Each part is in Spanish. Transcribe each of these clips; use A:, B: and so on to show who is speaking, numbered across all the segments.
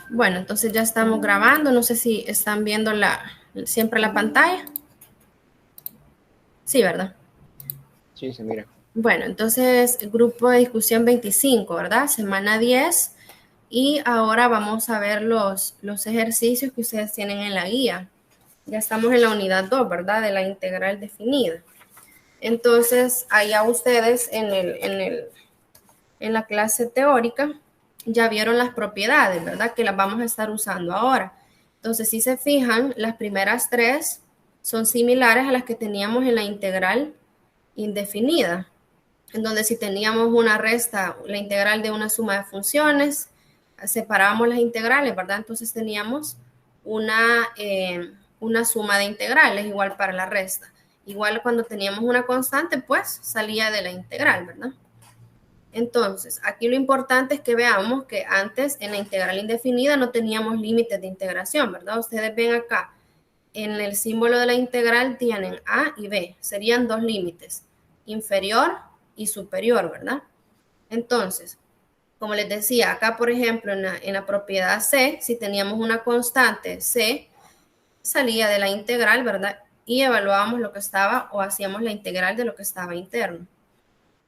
A: Bueno, entonces ya estamos grabando. No sé si están viendo siempre la pantalla. Sí, ¿verdad?
B: Sí, se mira.
A: Bueno, entonces grupo de discusión 25, ¿verdad? Semana 10. Y ahora vamos a ver los ejercicios que ustedes tienen en la guía. Ya estamos en la unidad 2, ¿verdad? De la integral definida. Entonces, allá ustedes en la clase teórica ya vieron las propiedades, ¿verdad? Que las vamos a estar usando ahora. Entonces, si se fijan, las primeras tres son similares a las que teníamos en la integral indefinida, en donde si teníamos una resta, la integral de una suma de funciones, separábamos las integrales, ¿verdad? Entonces teníamos una suma de integrales igual para la resta. Igual cuando teníamos una constante, pues salía de la integral, ¿verdad? Entonces, aquí lo importante es que veamos que antes en la integral indefinida no teníamos límites de integración, ¿verdad? Ustedes ven acá, en el símbolo de la integral tienen A y B, serían dos límites, inferior y superior, ¿verdad? Entonces, como les decía, acá por ejemplo en la propiedad C, si teníamos una constante C, salía de la integral, ¿verdad? Y evaluábamos lo que estaba o hacíamos la integral de lo que estaba interno.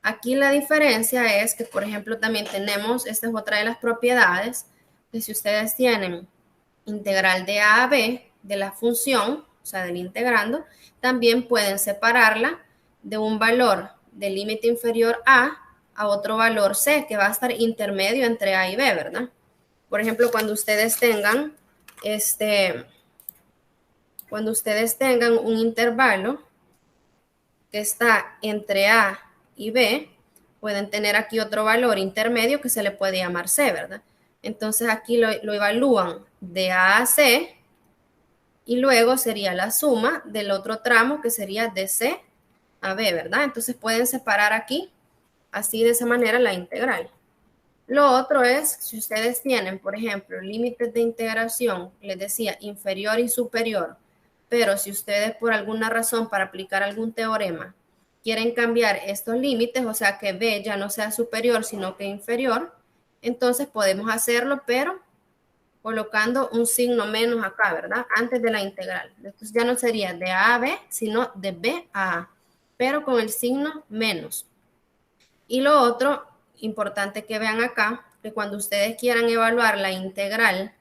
A: Aquí la diferencia es que, por ejemplo, también tenemos, esta es otra de las propiedades, que si ustedes tienen integral de A a B de la función, o sea, del integrando, también pueden separarla de un valor del límite inferior a otro valor C, que va a estar intermedio entre A y B, ¿verdad? Por ejemplo, cuando ustedes tengan un intervalo que está entre A y B, pueden tener aquí otro valor intermedio que se le puede llamar C, ¿verdad? Entonces aquí lo evalúan de A a C y luego sería la suma del otro tramo que sería de C a B, ¿verdad? Entonces pueden separar aquí, así de esa manera, la integral. Lo otro es, si ustedes tienen, por ejemplo, límites de integración, les decía, inferior y superior, pero si ustedes por alguna razón para aplicar algún teorema quieren cambiar estos límites, o sea que B ya no sea superior, sino que inferior, entonces podemos hacerlo, pero colocando un signo menos acá, ¿verdad? Antes de la integral. Entonces ya no sería de A a B, sino de B a A, pero con el signo menos. Y lo otro importante que vean acá, que cuando ustedes quieran evaluar la integral,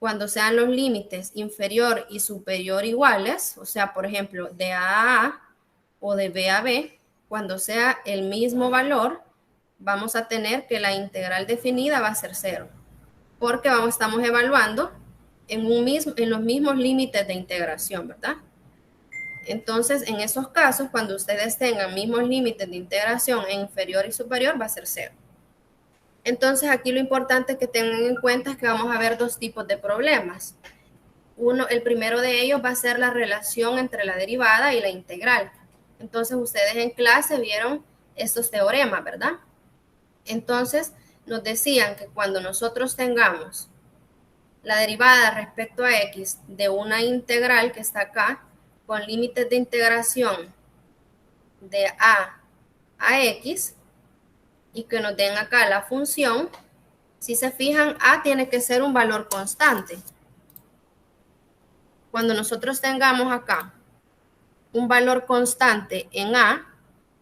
A: cuando sean los límites inferior y superior iguales, o sea, por ejemplo, de A a A o de B a B, cuando sea el mismo valor, vamos a tener que la integral definida va a ser cero, porque estamos evaluando en los mismos límites de integración, ¿verdad? Entonces, en esos casos, cuando ustedes tengan mismos límites de integración en inferior y superior, va a ser cero. Entonces, aquí lo importante que tengan en cuenta es que vamos a ver dos tipos de problemas. El primero de ellos va a ser la relación entre la derivada y la integral. Entonces, ustedes en clase vieron estos teoremas, ¿verdad? Entonces, nos decían que cuando nosotros tengamos la derivada respecto a x de una integral que está acá, con límites de integración de a x, y que nos den acá la función, si se fijan, a tiene que ser un valor constante. Cuando nosotros tengamos acá un valor constante en a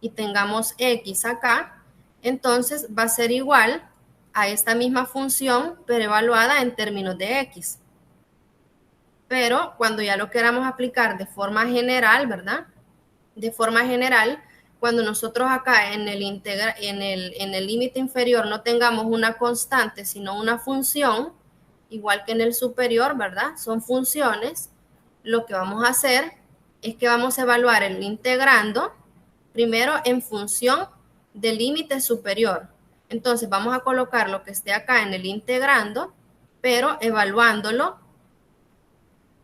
A: y tengamos x acá, entonces va a ser igual a esta misma función, pero evaluada en términos de x. Pero cuando ya lo queramos aplicar de forma general, ¿verdad? De forma general, cuando nosotros acá en el límite inferior no tengamos una constante, sino una función, igual que en el superior, ¿verdad? Son funciones. Lo que vamos a hacer es que vamos a evaluar el integrando primero en función del límite superior. Entonces vamos a colocar lo que esté acá en el integrando, pero evaluándolo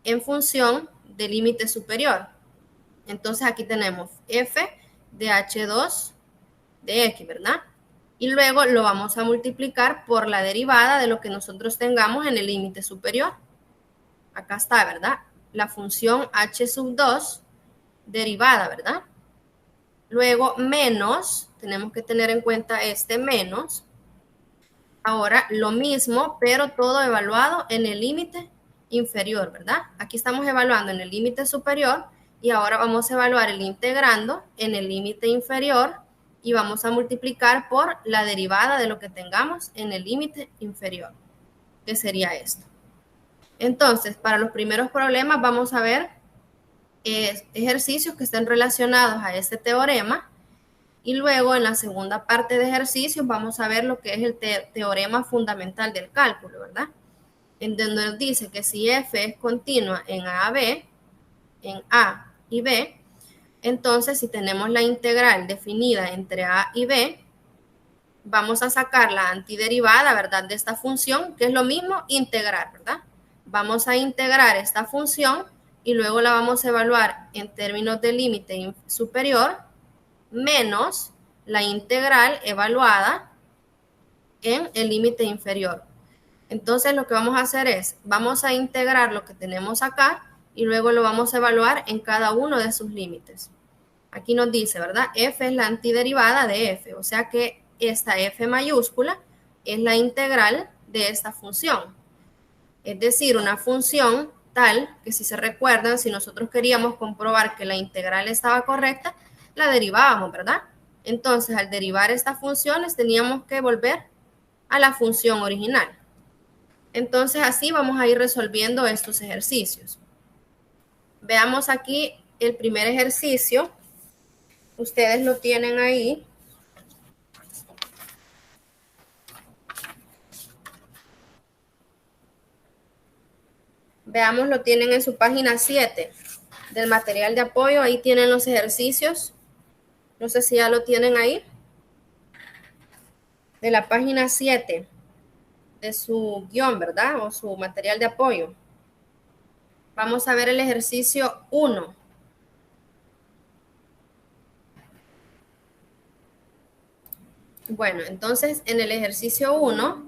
A: en función del límite superior. Entonces aquí tenemos f de h2 de x, ¿verdad? Y luego lo vamos a multiplicar por la derivada de lo que nosotros tengamos en el límite superior. Acá está, ¿verdad? La función h sub 2 derivada, ¿verdad? Luego menos, tenemos que tener en cuenta este menos, Ahora lo mismo, pero todo evaluado en el límite inferior, ¿verdad? Aquí estamos evaluando en el límite superior y ahora vamos a evaluar el integrando en el límite inferior y vamos a multiplicar por la derivada de lo que tengamos en el límite inferior, que sería esto. Entonces, para los primeros problemas vamos a ver ejercicios que estén relacionados a este teorema. Y luego en la segunda parte de ejercicios vamos a ver lo que es el teorema fundamental del cálculo, ¿verdad? En donde nos dice que si f es continua en en A y B, entonces si tenemos la integral definida entre A y B, vamos a sacar la antiderivada, ¿verdad? De esta función, que es lo mismo integrar, ¿verdad? Vamos a integrar esta función y luego la vamos a evaluar en términos de límite superior menos la integral evaluada en el límite inferior. Entonces lo que vamos a hacer es, vamos a integrar lo que tenemos acá y luego lo vamos a evaluar en cada uno de sus límites. Aquí nos dice, ¿verdad? F es la antiderivada de f, o sea que esta f mayúscula es la integral de esta función. Es decir, una función tal que si se recuerdan, si nosotros queríamos comprobar que la integral estaba correcta, la derivábamos, ¿verdad? Entonces, al derivar estas funciones, teníamos que volver a la función original. Entonces, así vamos a ir resolviendo estos ejercicios. Veamos aquí el primer ejercicio. Ustedes lo tienen ahí. Veamos, lo tienen en su página 7 del material de apoyo. Ahí tienen los ejercicios. No sé si ya lo tienen ahí. De la página 7 de su guión, ¿verdad? O su material de apoyo. Vamos a ver el ejercicio 1. Bueno, entonces en el ejercicio 1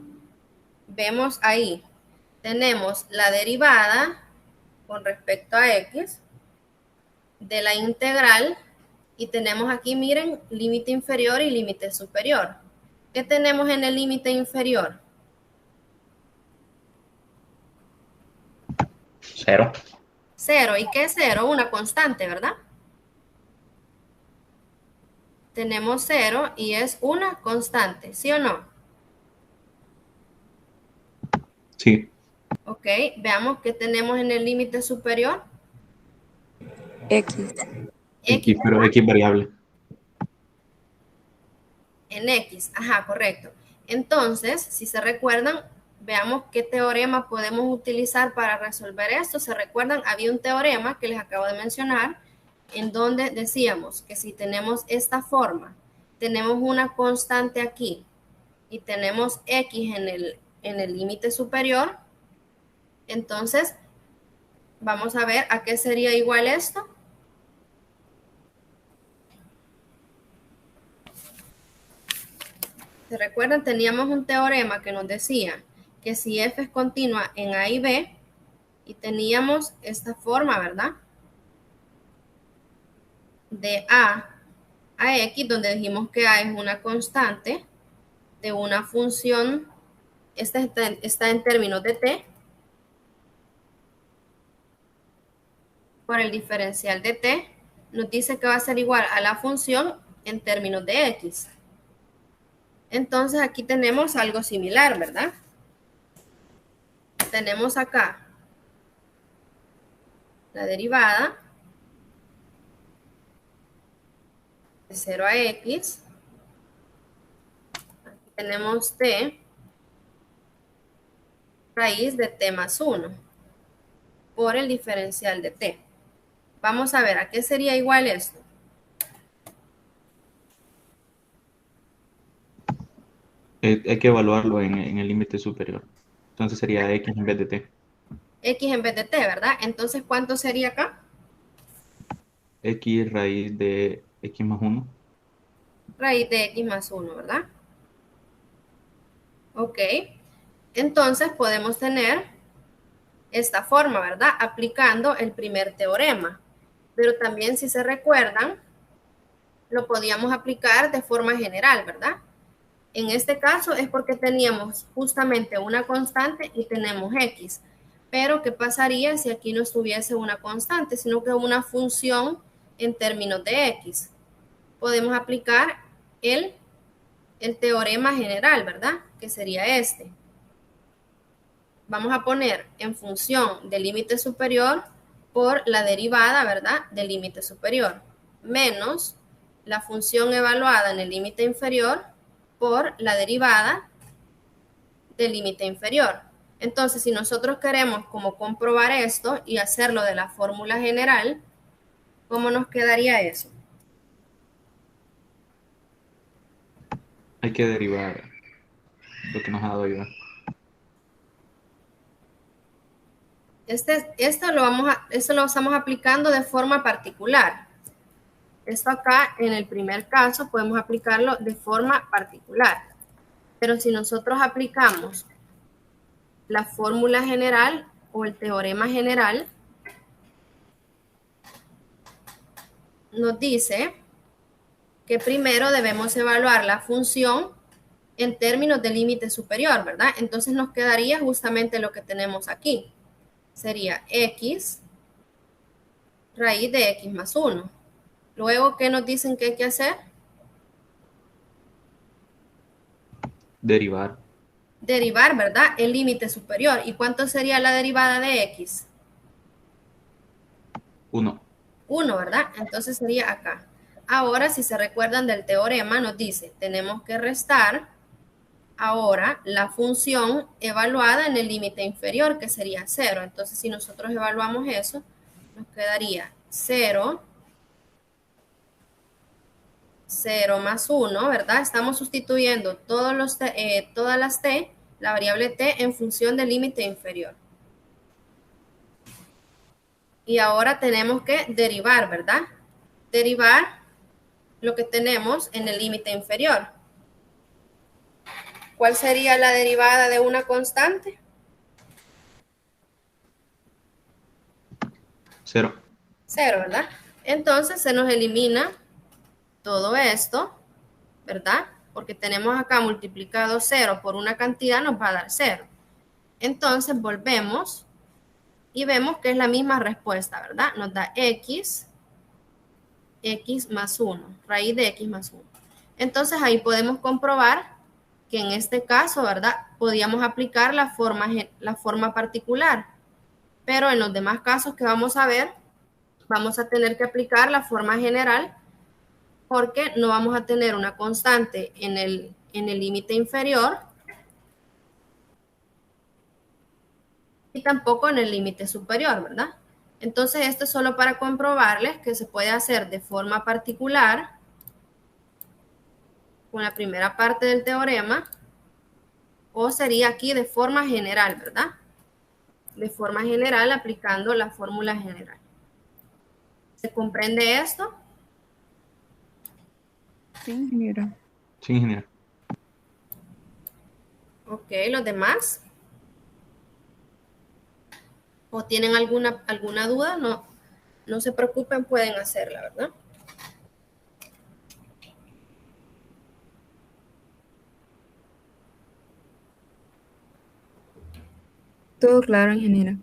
A: vemos ahí, tenemos la derivada con respecto a x de la integral y tenemos aquí, miren, límite inferior y límite superior. ¿Qué tenemos en el límite inferior?
B: 0.
A: 0. ¿Y qué es 0? Una constante, ¿verdad? Tenemos 0 y es una constante, ¿sí o no?
B: Sí.
A: Ok, veamos qué tenemos en el límite superior.
C: X.
B: X, pero X variable.
A: En X, ajá, correcto. Entonces, si se recuerdan, veamos qué teorema podemos utilizar para resolver esto. ¿Se recuerdan? Había un teorema que les acabo de mencionar en donde decíamos que si tenemos esta forma, tenemos una constante aquí y tenemos X en el límite superior, entonces vamos a ver a qué sería igual esto. ¿Se recuerdan? Teníamos un teorema que nos decía que si f es continua en A y B, y teníamos esta forma, ¿verdad? De A X, donde dijimos que A es una constante de una función, esta está en términos de t, por el diferencial de t, nos dice que va a ser igual a la función en términos de x. Entonces aquí tenemos algo similar, ¿verdad? Tenemos acá la derivada de 0 a x. Aquí tenemos t raíz de t más 1 por el diferencial de t. Vamos a ver, ¿a qué sería igual esto?
B: Hay que evaluarlo en el límite superior. Entonces sería X en vez de T.
A: X en vez de t, ¿verdad? Entonces, ¿cuánto sería acá?
B: X raíz de X más 1.
A: Raíz de x más 1, ¿verdad? Ok. Entonces, podemos tener esta forma, ¿verdad? Aplicando el primer teorema. Pero también, si se recuerdan, lo podíamos aplicar de forma general, ¿verdad? En este caso es porque teníamos justamente una constante y tenemos x. Pero, ¿qué pasaría si aquí no estuviese una constante, sino que una función en términos de x? Podemos aplicar el, el teorema general, ¿verdad? Que sería este. Vamos a poner en función del límite superior por la derivada, ¿verdad? Del límite superior, menos la función evaluada en el límite inferior por la derivada del límite inferior. Entonces, si nosotros queremos como comprobar esto y hacerlo de la fórmula general, ¿cómo nos quedaría eso?
B: Hay que derivar lo que nos ha dado ayuda.
A: Esto lo estamos aplicando de forma particular. Esto acá, en el primer caso, podemos aplicarlo de forma particular. Pero si nosotros aplicamos la fórmula general o el teorema general, nos dice que primero debemos evaluar la función en términos de límite superior, ¿verdad? Entonces nos quedaría justamente lo que tenemos aquí. Sería x raíz de x más 1. Luego, ¿qué nos dicen que hay que hacer?
B: Derivar
A: Derivar, ¿verdad? El límite superior. ¿Y cuánto sería la derivada de x?
B: 1.
A: 1, ¿verdad? Entonces sería acá. Ahora, si se recuerdan del teorema, nos dice, tenemos que restar ahora la función evaluada en el límite inferior, que sería 0. Entonces, si nosotros evaluamos eso, nos quedaría 0, 0 más 1, ¿verdad? Estamos sustituyendo todas las t, la variable t, en función del límite inferior. Y ahora tenemos que derivar, ¿verdad? Derivar lo que tenemos en el límite inferior. ¿Cuál sería la derivada de una constante?
B: 0.
A: 0, ¿verdad? Entonces se nos elimina todo esto, ¿verdad? Porque tenemos acá multiplicado 0 por una cantidad, nos va a dar 0. Entonces volvemos y vemos que es la misma respuesta, ¿verdad? Nos da x más 1, raíz de x más 1. Entonces ahí podemos comprobar que en este caso, ¿verdad? Podíamos aplicar la forma particular, pero en los demás casos que vamos a ver, vamos a tener que aplicar la forma general porque no vamos a tener una constante en el límite inferior y tampoco en el límite superior, ¿verdad? Entonces esto es solo para comprobarles que se puede hacer de forma particular con la primera parte del teorema, o sería aquí de forma general, ¿verdad? De forma general aplicando la fórmula general. ¿Se comprende esto?
C: Sí, ingeniera.
B: Sí, ingeniero.
A: Ok, ¿los demás? ¿O tienen alguna duda? No, no se preocupen, pueden hacerla, ¿verdad?
C: Todo claro, ingeniera.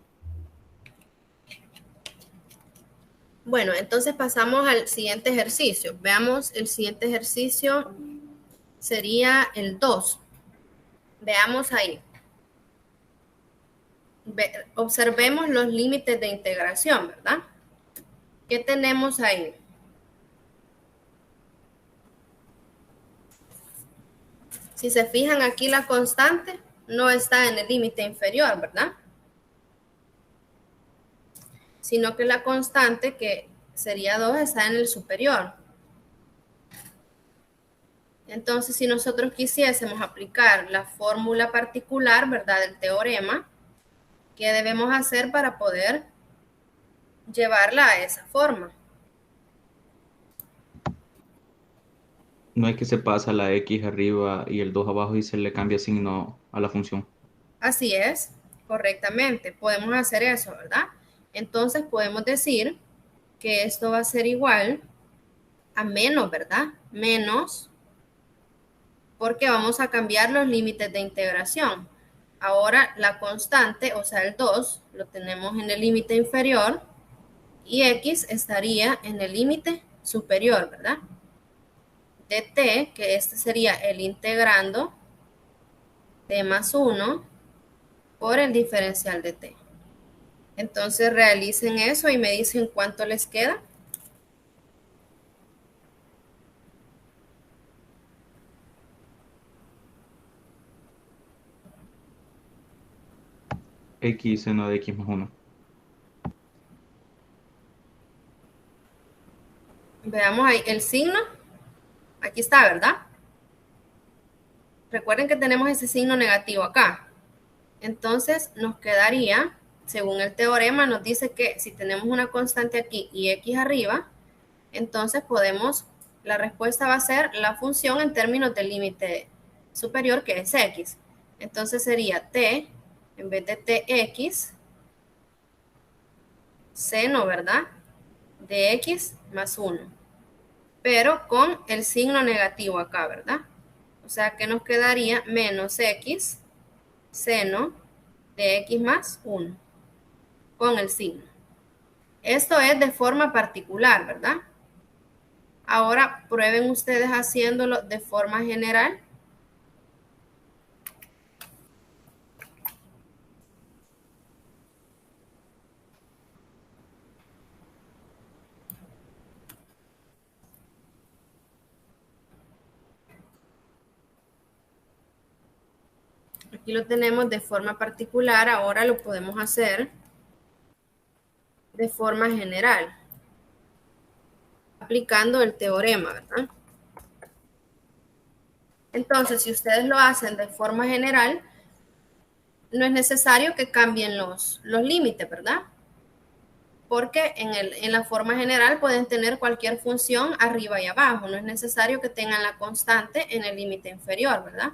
A: Bueno, entonces pasamos al siguiente ejercicio. Veamos, el siguiente ejercicio sería el 2. Veamos ahí. Observemos los límites de integración, ¿verdad? ¿Qué tenemos ahí? Si se fijan aquí, la constante no está en el límite inferior, ¿verdad? Sino que la constante, que sería 2, está en el superior. Entonces, si nosotros quisiésemos aplicar la fórmula particular, ¿verdad?, del teorema, ¿qué debemos hacer para poder llevarla a esa forma?
B: No hay que se pasa la x arriba y el 2 abajo y se le cambia signo a la función.
A: Así es, correctamente. Podemos hacer eso, ¿verdad? Entonces podemos decir que esto va a ser igual a menos, ¿verdad? Menos porque vamos a cambiar los límites de integración. Ahora la constante, o sea el 2, lo tenemos en el límite inferior y x estaría en el límite superior, ¿verdad? De t, que este sería el integrando t más 1 por el diferencial de t. Entonces realicen eso y me dicen cuánto les queda.
B: X seno de X más 1.
A: Veamos ahí el signo. Aquí está, ¿verdad? Recuerden que tenemos ese signo negativo acá. Entonces nos quedaría, según el teorema, nos dice que si tenemos una constante aquí y x arriba, entonces podemos, la respuesta va a ser la función en términos del límite superior, que es x. Entonces sería t, en vez de tx, seno, ¿verdad? De x más 1. Pero con el signo negativo acá, ¿verdad? O sea que nos quedaría menos x seno de x más 1 con el signo. Esto es de forma particular, ¿verdad? Ahora prueben ustedes haciéndolo de forma general. Aquí lo tenemos de forma particular, ahora lo podemos hacer de forma general, aplicando el teorema, ¿verdad? Entonces, si ustedes lo hacen de forma general, no es necesario que cambien los límites, ¿verdad? Porque en la forma general pueden tener cualquier función arriba y abajo, no es necesario que tengan la constante en el límite inferior, ¿verdad?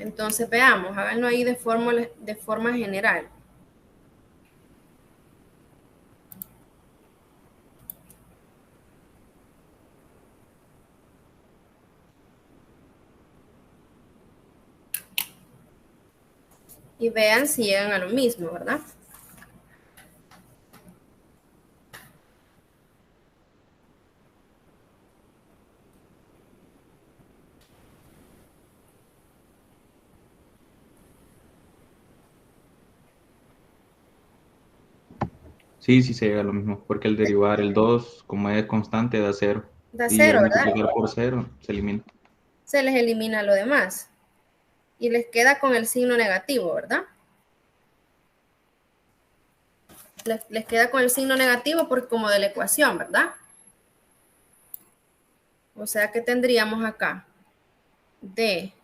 A: Entonces veamos, háganlo ahí de forma general. Y vean si llegan a lo mismo, ¿verdad?
B: Sí, sí se llega a lo mismo, porque el derivar el 2, como es constante, da 0.
A: Da
B: Y al
A: 0, ¿verdad?
B: multiplicar por 0, se elimina.
A: Se les elimina lo demás. Y les queda con el signo negativo, ¿verdad? Les queda con el signo negativo porque como de la ecuación, ¿verdad? O sea que tendríamos acá de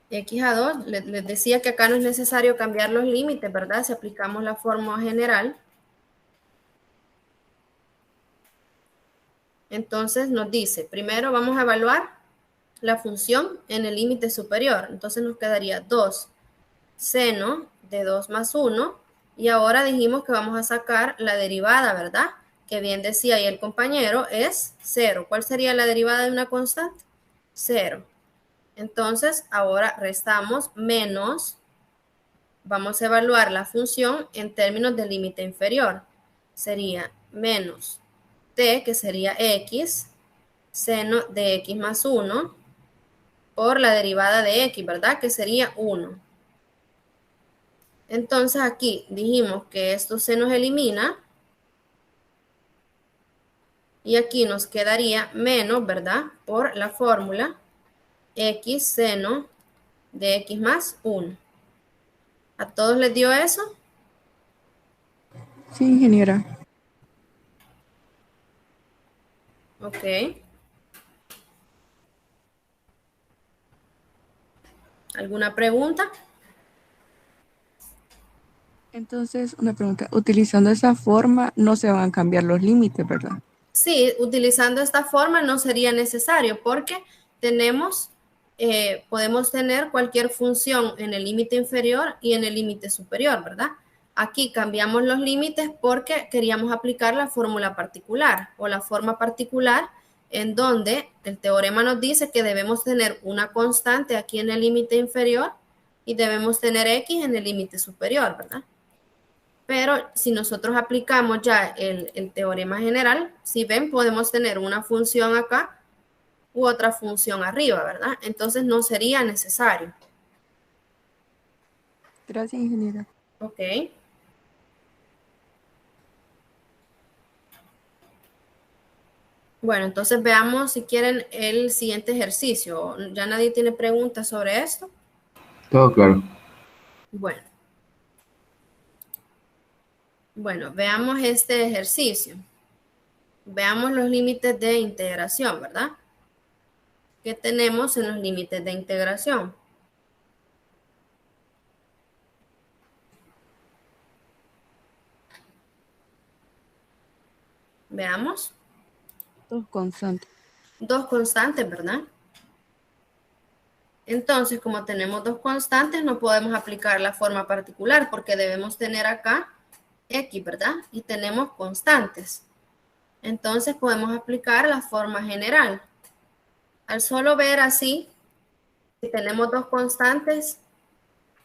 A: x a 2, les decía que acá no es necesario cambiar los límites, ¿verdad? Si aplicamos la fórmula general. Entonces nos dice, primero vamos a evaluar la función en el límite superior. Entonces nos quedaría 2 seno de 2 más 1. Y ahora dijimos que vamos a sacar la derivada, ¿verdad? Que bien decía ahí el compañero, es 0. ¿Cuál sería la derivada de una constante? 0. Entonces ahora restamos menos, vamos a evaluar la función en términos del límite inferior. Sería menos t, que sería x, seno de x más 1, por la derivada de x, ¿verdad? Que sería 1. Entonces aquí dijimos que esto se nos elimina. Y aquí nos quedaría menos, ¿verdad? Por la fórmula x seno de x más 1. ¿A todos les dio eso?
C: Sí, ingeniera.
A: Ok. ¿Alguna pregunta?
C: Entonces, una pregunta. Utilizando esa forma, no se van a cambiar los límites, ¿verdad?
A: Sí, utilizando esta forma no sería necesario porque podemos tener cualquier función en el límite inferior y en el límite superior, ¿verdad? Aquí cambiamos los límites porque queríamos aplicar la fórmula particular o la forma particular en donde el teorema nos dice que debemos tener una constante aquí en el límite inferior y debemos tener x en el límite superior, ¿verdad? Pero si nosotros aplicamos ya el teorema general, si ven, podemos tener una función acá u otra función arriba, ¿verdad? Entonces no sería necesario.
C: Gracias, ingeniera.
A: Ok. Bueno, entonces veamos si quieren el siguiente ejercicio. ¿Ya nadie tiene preguntas sobre esto?
B: Todo claro.
A: Bueno. Bueno, veamos este ejercicio. Veamos los límites de integración, ¿verdad? ¿Qué tenemos en los límites de integración? Veamos.
C: Dos constantes.
A: Dos constantes, ¿verdad? Entonces, como tenemos dos constantes, no podemos aplicar la forma particular porque debemos tener acá x, ¿verdad? Y tenemos constantes. Entonces, podemos aplicar la forma general. Al solo ver así, si tenemos dos constantes,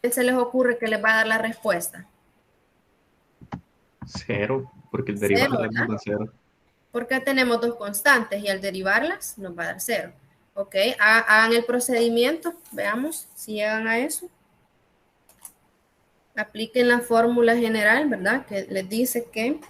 A: ¿qué se les ocurre que les va a dar la respuesta?
B: 0, porque el
A: Cero,
B: derivado
A: ¿verdad?
B: nos da 0.
A: Porque tenemos dos constantes y al derivarlas nos va a dar 0. Ok, hagan el procedimiento, veamos si llegan a eso. Apliquen la fórmula general, ¿verdad? Que les dice que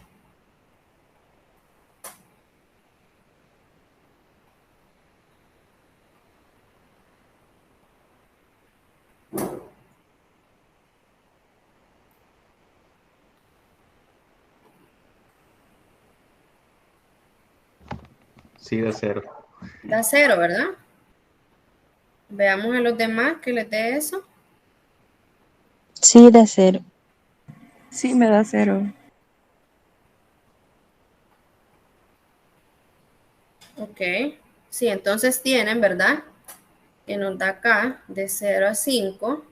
B: Sí, da 0.
A: da 0, ¿verdad? Veamos a los demás que les dé eso.
D: Sí, da 0.
C: Sí, me da 0.
A: Ok, sí, entonces tienen, ¿verdad? Que nos da acá de 0 a 5,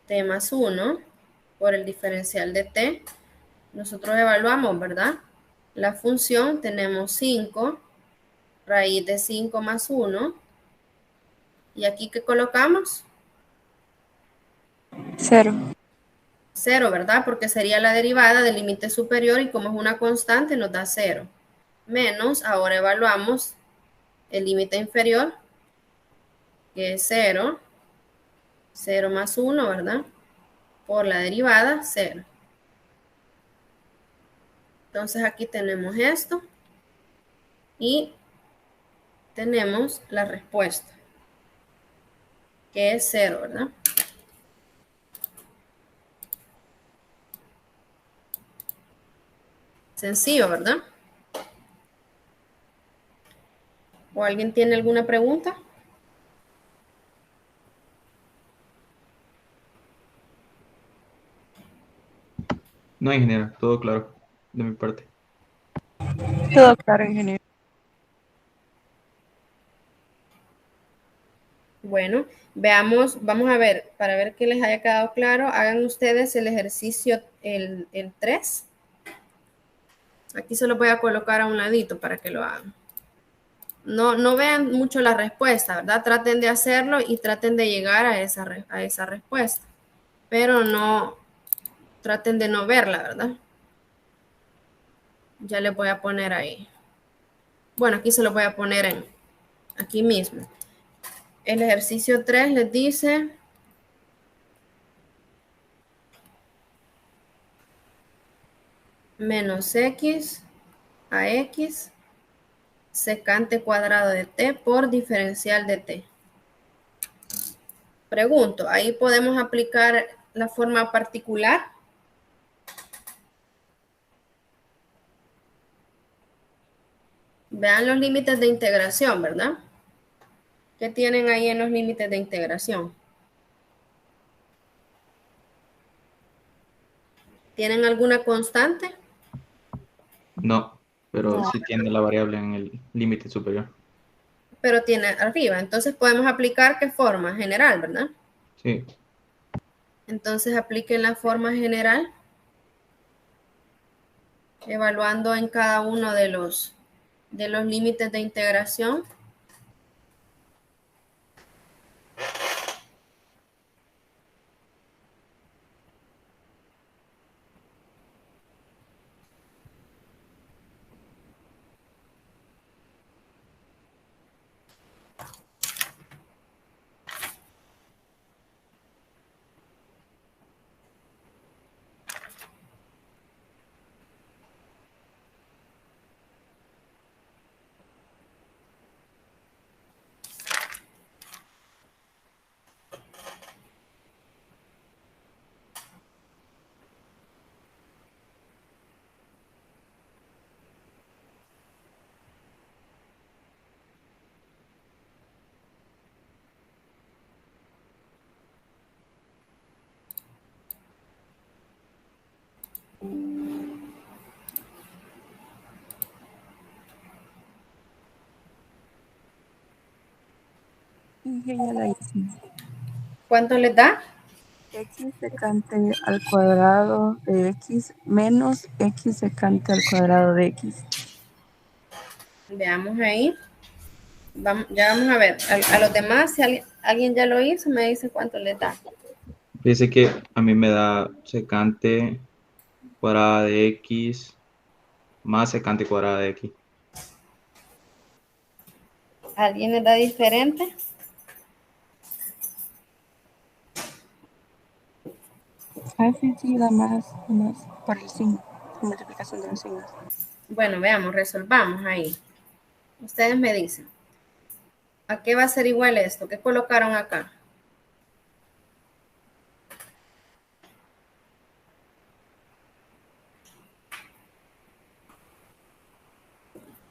A: t más 1 por el diferencial de t. Nosotros evaluamos, ¿verdad? La función tenemos 5, raíz de 5 más 1. ¿Y aquí qué colocamos?
C: 0.
A: 0, ¿verdad? Porque sería la derivada del límite superior y como es una constante nos da 0. Menos, ahora evaluamos el límite inferior, que es 0. 0 más 1, ¿verdad? Por la derivada, 0. Entonces aquí tenemos esto y tenemos la respuesta, que es 0, ¿verdad? Sencillo, ¿verdad? ¿O alguien tiene alguna pregunta?
B: No, ingeniero, todo claro de mi parte.
C: Todo claro, ingeniero.
A: Bueno, veamos, vamos a ver, para ver que les haya quedado claro, hagan ustedes el ejercicio, el 3. Aquí se lo voy a colocar a un ladito para que lo hagan. No vean mucho la respuesta, ¿verdad? Traten de hacerlo y traten de llegar a esa respuesta. Pero no, traten de no verla, ¿verdad? Ya les voy a poner ahí. Bueno, aquí se lo voy a poner aquí mismo. El ejercicio 3 les dice menos x a x secante cuadrado de t por diferencial de t. Pregunto, ¿ahí podemos aplicar la forma particular? Vean los límites de integración, ¿verdad? ¿Qué tienen ahí en los límites de integración? ¿Tienen alguna constante?
B: No, pero
C: No.
B: sí tiene la variable en el límite superior.
A: Pero tiene arriba. Entonces podemos aplicar ¿qué forma? General, ¿verdad?
B: Sí.
A: Entonces apliquen la forma general, evaluando en cada uno de los límites de integración.
C: Y ya la hice.
A: ¿Cuánto les da?
C: X secante al cuadrado de X menos X secante al cuadrado de X.
A: Veamos ahí. Ya vamos a ver. A los demás, si alguien ya lo hizo, me dice cuánto les da.
B: Dice que a mí me da secante cuadrada de X más secante cuadrada de X.
A: ¿A alguien les da diferente?
C: Sí, da más por el signo, multiplicación de los signos.
A: Bueno, veamos, resolvamos ahí. Ustedes me dicen. ¿A qué va a ser igual esto? ¿Qué colocaron acá?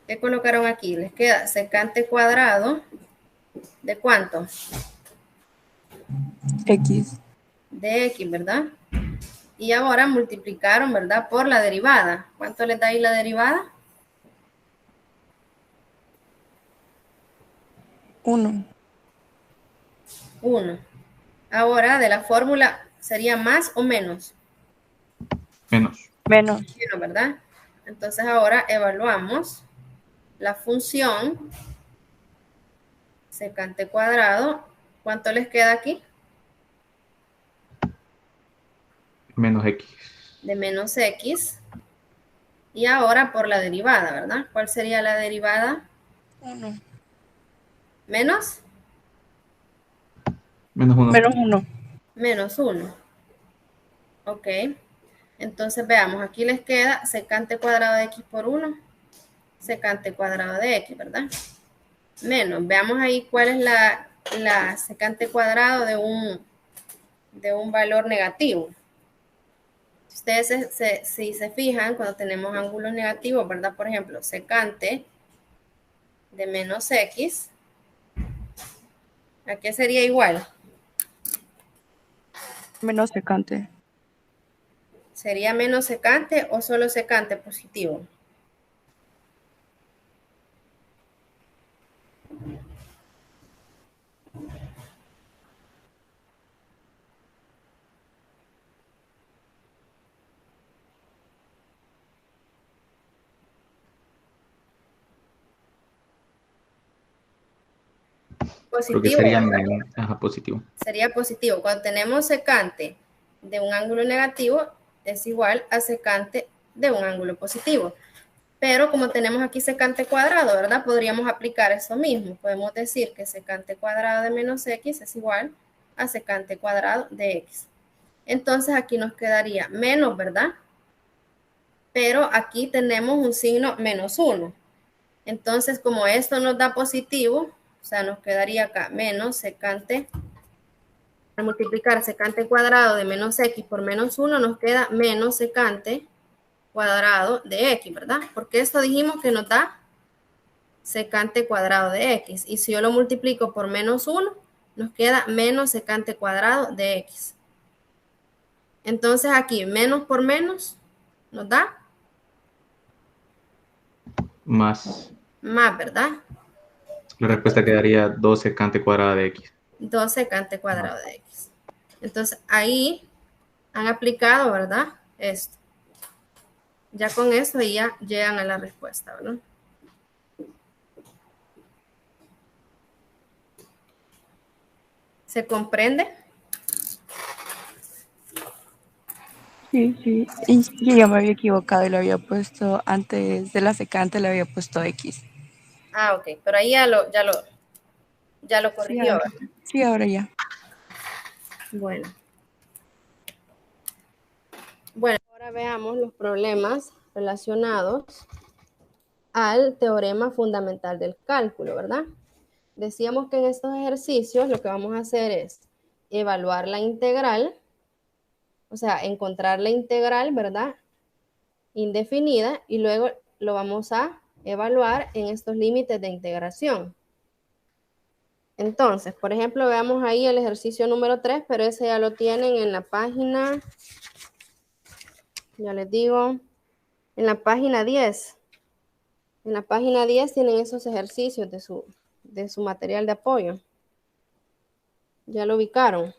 A: ¿Qué colocaron aquí? Les queda secante cuadrado. ¿De cuánto?
C: X.
A: De X, ¿verdad? Y ahora multiplicaron, ¿verdad? Por la derivada. ¿Cuánto les da ahí la derivada?
C: 1.
A: 1. Ahora, de la fórmula, ¿sería más o menos?
B: Menos.
C: Menos.
A: Menos, ¿verdad? Entonces ahora evaluamos la función secante cuadrado. ¿Cuánto les queda aquí?
B: Menos X.
A: De menos X. Y ahora por la derivada, ¿verdad? ¿Cuál sería la derivada?
C: 1.
A: ¿Menos?
B: Menos 1.
C: Menos 1.
A: Menos 1. Ok. Entonces veamos, aquí les queda secante cuadrado de X por 1, secante cuadrado de X, ¿verdad? Menos, veamos ahí cuál es la secante cuadrado de un valor negativo. Ustedes si se fijan, cuando tenemos ángulos negativos, ¿verdad? Por ejemplo, secante de menos X, ¿a qué sería igual?
C: Menos secante.
A: ¿Sería menos secante o solo secante positivo?
B: Creo que
A: Positivo,
B: sería
A: ¿verdad?
B: positivo.
A: Sería positivo. Cuando tenemos secante de un ángulo negativo, es igual a secante de un ángulo positivo. Pero como tenemos aquí secante cuadrado, ¿verdad? Podríamos aplicar eso mismo. Podemos decir que secante cuadrado de menos X es igual a secante cuadrado de X. Entonces aquí nos quedaría menos, ¿verdad? Pero aquí tenemos un signo menos 1. Entonces, como esto nos da positivo, o sea, nos quedaría acá menos secante. Al multiplicar secante cuadrado de menos X por menos 1, nos queda menos secante cuadrado de X, ¿verdad? Porque esto dijimos que nos da secante cuadrado de X. Y si yo lo multiplico por menos 1, nos queda menos secante cuadrado de X. Entonces aquí, menos por menos, nos da
B: Más.
A: más, ¿verdad?
B: La respuesta quedaría 2 secante cuadrada de X.
A: 2 secante cuadrado de X. Entonces ahí Han aplicado, ¿verdad? Esto. Ya con eso ya llegan a la respuesta, ¿verdad? ¿Se comprende?
C: Sí, sí. Y yo ya me había equivocado y lo había puesto antes de la secante, le había puesto X.
A: Ah, ok, pero ahí ya lo
C: Sí,
A: corrigió,
C: ahora.
A: ¿verdad?
C: Sí, ahora ya.
A: Bueno. Bueno, ahora veamos los problemas relacionados al teorema fundamental del cálculo, ¿verdad? Decíamos que en estos ejercicios lo que vamos a hacer es evaluar la integral, o sea, encontrar la integral, ¿verdad? Indefinida, y luego lo vamos a evaluar en estos límites de integración. Entonces, por ejemplo, veamos ahí el ejercicio número 3, pero ese ya lo tienen en la página, ya les digo, en la página 10. En la página 10 tienen esos ejercicios de su material de apoyo. Ya lo ubicaron.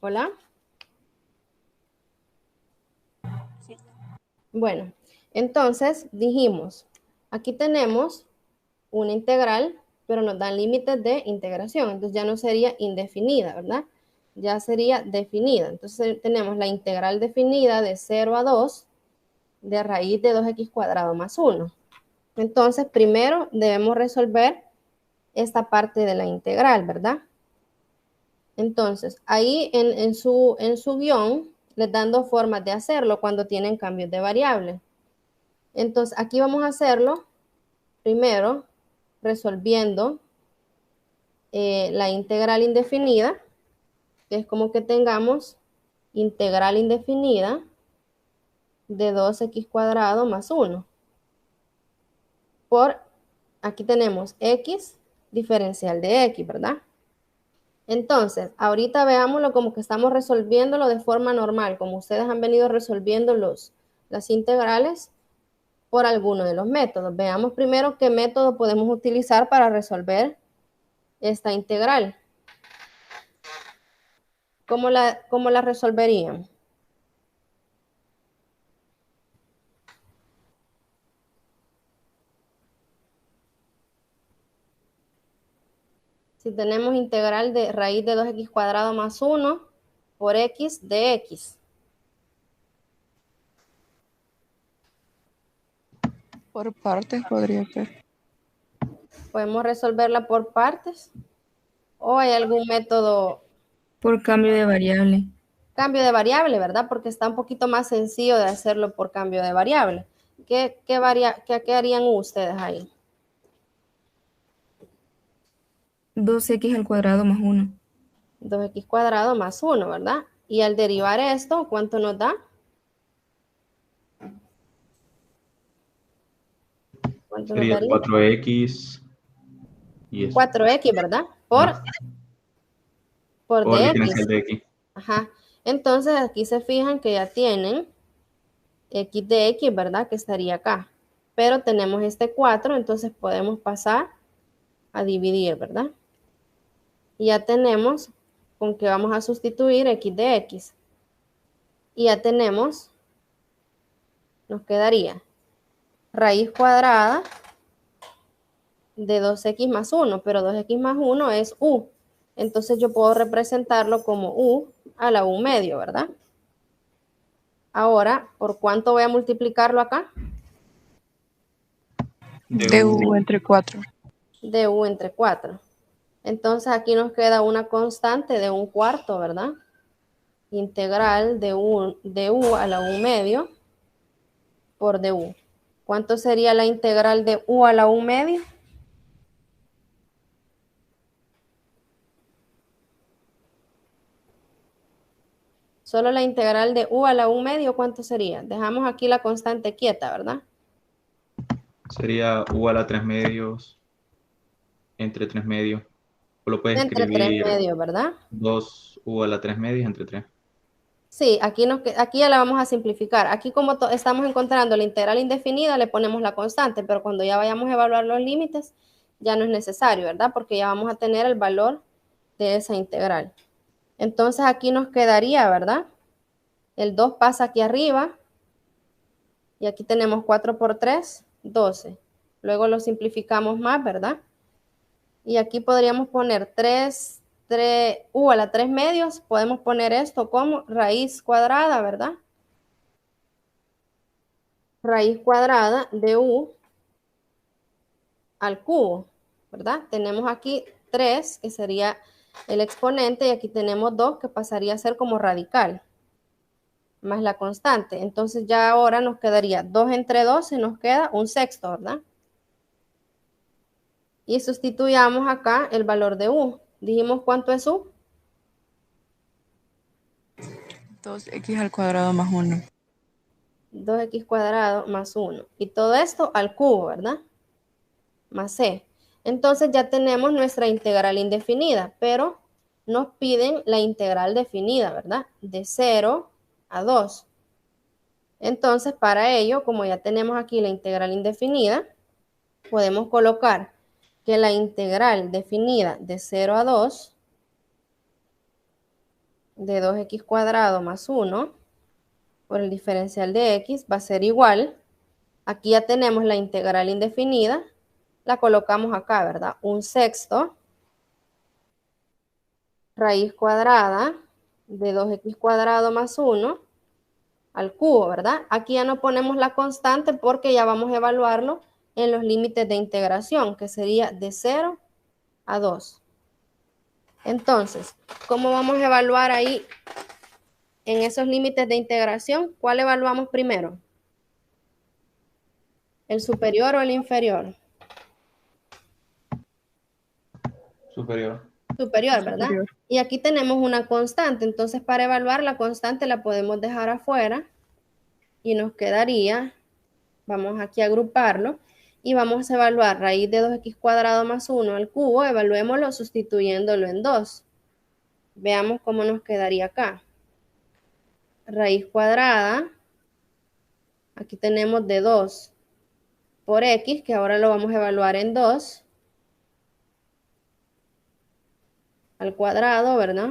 A: ¿Hola? Bueno, entonces dijimos, aquí tenemos una integral, pero nos dan límites de integración. Entonces ya no sería indefinida, ¿verdad? Ya sería definida. Entonces tenemos la integral definida de 0 a 2 de raíz de 2x cuadrado más 1. Entonces primero debemos resolver esta parte de la integral, ¿verdad? Entonces, ahí en su guión les dan dos formas de hacerlo cuando tienen cambios de variable. Entonces, aquí vamos a hacerlo primero resolviendo la integral indefinida, que es como que tengamos integral indefinida de 2x cuadrado más 1. Por, aquí tenemos x diferencial de x, ¿verdad? Entonces, ahorita veámoslo como que estamos resolviéndolo de forma normal, como ustedes han venido resolviendo las integrales por alguno de los métodos. Veamos primero qué método podemos utilizar para resolver esta integral. ¿Cómo la resolverían? Si tenemos integral de raíz de 2x cuadrado más 1 por x de x.
C: Por partes podría ser.
A: Podemos resolverla por partes o hay algún método,
D: Por cambio de variable.
A: cambio de variable, ¿verdad? Porque está un poquito más sencillo de hacerlo por cambio de variable. ¿Qué harían ustedes ahí?
D: 2x al cuadrado más 1.
A: 2x cuadrado más 1, ¿verdad? Y al derivar esto, ¿cuánto nos da? ¿Cuánto nos
B: Sería
A: daría?
B: 4x y eso.
A: 4x, ¿verdad? Por
B: Por
A: dx.
B: diferencial de x.
A: Ajá. Entonces aquí se fijan que ya tienen x de x, ¿verdad? Que estaría acá. Pero tenemos este 4, entonces podemos pasar a dividir, ¿verdad? Y ya tenemos con que vamos a sustituir x de x. Y ya tenemos, nos quedaría raíz cuadrada de 2x más 1, pero 2x más 1 es u. Entonces yo puedo representarlo como u a la u medio, ¿verdad? Ahora, ¿por cuánto voy a multiplicarlo acá?
C: Du entre 4.
A: De u entre 4. Entonces aquí nos queda una constante de 1/4, ¿verdad? Integral de u a la u medio por du. ¿Cuánto sería la integral de u a la u medio? Solo la integral de u a la u medio, ¿cuánto sería? Dejamos aquí la constante quieta, ¿verdad?
B: Sería u a la 3 medios entre 3 medios. O lo puedes
A: Entre 3
B: escribir
A: medios, ¿verdad?
B: 2 u a la 3 medios entre 3.
A: Sí, aquí ya la vamos a simplificar. Aquí como estamos encontrando la integral indefinida, le ponemos la constante, pero cuando ya vayamos a evaluar los límites, ya no es necesario, ¿verdad? Porque ya vamos a tener el valor de esa integral. Entonces aquí nos quedaría, ¿verdad? El 2 pasa aquí arriba y aquí tenemos 4 por 3, 12. Luego lo simplificamos más, ¿verdad? Y aquí podríamos poner 3 u a la 3 medios, podemos poner esto como raíz cuadrada, ¿verdad? Raíz cuadrada de u al cubo, ¿verdad? Tenemos aquí 3, que sería el exponente, y aquí tenemos 2, que pasaría a ser como radical, más la constante. Entonces ya ahora nos quedaría 2 entre 12, nos queda un sexto, ¿verdad? Y sustituyamos acá el valor de u. Dijimos cuánto es u.
C: 2x al cuadrado más 1.
A: 2x cuadrado más 1. Y todo esto al cubo, ¿verdad? Más c. Entonces ya tenemos nuestra integral indefinida, pero nos piden la integral definida, ¿verdad? De 0 a 2. Entonces, para ello, como ya tenemos aquí la integral indefinida, podemos colocar que la integral definida de 0 a 2 de 2x cuadrado más 1 por el diferencial de x va a ser igual. Aquí ya tenemos la integral indefinida, la colocamos acá, ¿verdad? Un sexto raíz cuadrada de 2x cuadrado más 1 al cubo, ¿verdad? Aquí ya no ponemos la constante porque ya vamos a evaluarlo en los límites de integración, que sería de 0 a 2. Entonces, ¿cómo vamos a evaluar ahí en esos límites de integración? ¿Cuál evaluamos primero? ¿El superior o el inferior?
B: Superior.
A: Superior, ¿verdad?
C: Superior.
A: Y aquí tenemos una constante, entonces para evaluar la constante la podemos dejar afuera y nos quedaría, vamos aquí a agruparlo, y vamos a evaluar raíz de 2x cuadrado más 1 al cubo, evaluémoslo sustituyéndolo en 2. Veamos cómo nos quedaría acá. Raíz cuadrada, aquí tenemos de 2 por x, que ahora lo vamos a evaluar en 2, al cuadrado, ¿verdad?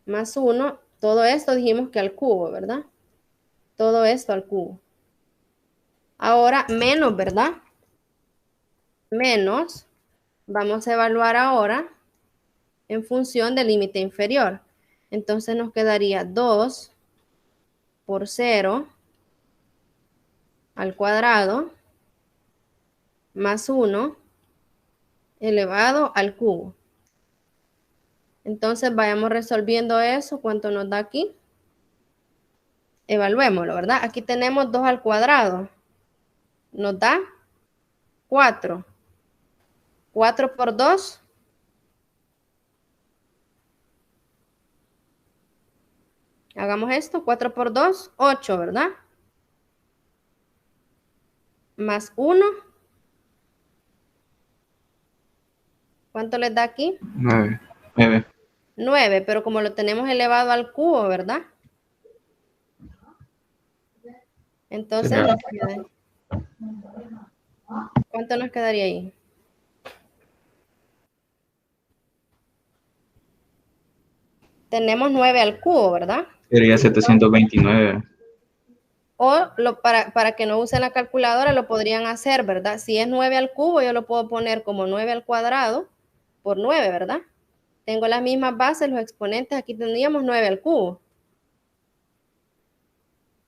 A: Más 1, todo esto dijimos que al cubo, ¿verdad? Todo esto al cubo. Ahora menos, ¿verdad? Menos, vamos a evaluar ahora en función del límite inferior. Entonces nos quedaría 2 por 0 al cuadrado más 1 elevado al cubo. Entonces vayamos resolviendo eso. ¿Cuánto nos da aquí? Evaluémoslo, ¿verdad? Aquí tenemos 2 al cuadrado. Nos da 4. 4 por 2. Hagamos esto. 4 por 2, 8, ¿verdad? Más 1. ¿Cuánto les da aquí?
B: 9. 9.
A: 9, pero como lo tenemos elevado al cubo, ¿verdad? Entonces,
B: Sería
A: ¿cuánto nos quedaría ahí? Tenemos 9 al cubo, ¿verdad?
B: sería 729.
A: O para que no usen la calculadora lo podrían hacer, ¿verdad? Si es 9 al cubo, yo lo puedo poner como 9 al cuadrado por 9, ¿verdad? Tengo las mismas bases, los exponentes, aquí tendríamos 9 al cubo.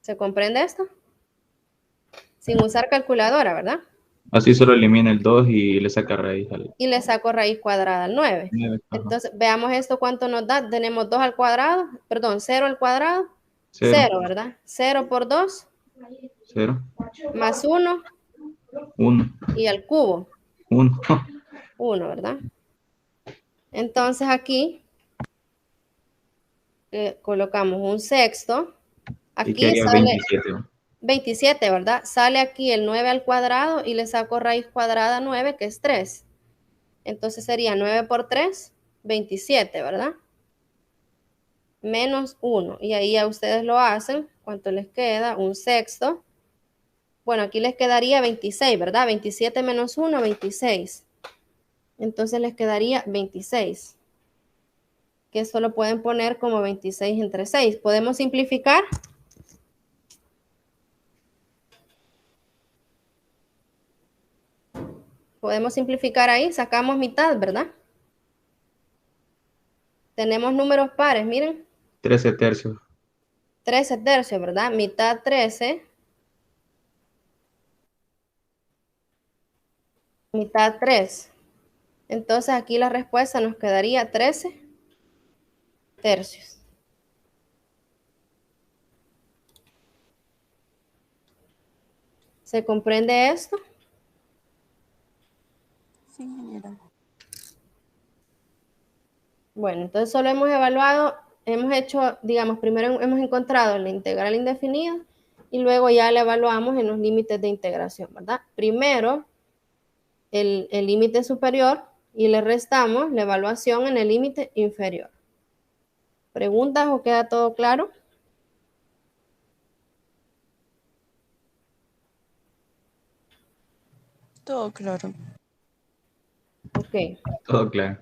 A: ¿Se comprende esto? Sin usar calculadora, ¿verdad?
B: Así solo elimina el 2 y le saca raíz al
A: Y le saco raíz cuadrada al 9.
B: 9.
A: Entonces, veamos esto cuánto nos da. Tenemos 2 al cuadrado, perdón, 0 al cuadrado.
B: 0.
A: 0, ¿verdad? 0 por 2
B: 0.
A: más 1
B: 1.
A: y al cubo.
B: 1.
A: 1, ¿verdad? Entonces aquí colocamos un sexto.
B: Y
A: Aquí
B: quedaría
A: sale
B: 27.
A: 27, ¿verdad? Sale aquí el 9 al cuadrado y le saco raíz cuadrada 9, que es 3. Entonces sería 9 por 3, 27, ¿verdad? menos 1. Y ahí ya ustedes lo hacen. ¿Cuánto les queda? Un sexto. Bueno, aquí les quedaría 26, ¿verdad? 27 menos 1, 26. Entonces les quedaría 26. Que eso lo pueden poner como 26 entre 6. ¿Podemos simplificar? Podemos simplificar ahí. Sacamos mitad, ¿verdad? Tenemos números pares, miren.
B: 13 tercios.
A: 13 tercios, ¿verdad? Mitad 13. Mitad 3. Entonces aquí la respuesta nos quedaría 13 tercios. ¿Se comprende esto?
C: Sí, ingeniera.
A: Bueno, entonces solo hemos evaluado, hemos hecho, digamos, primero hemos encontrado la integral indefinida y luego ya la evaluamos en los límites de integración, ¿verdad? Primero el límite superior y le restamos la evaluación en el límite inferior. ¿Preguntas o queda todo claro?
C: Todo claro.
A: Ok.
B: Todo claro.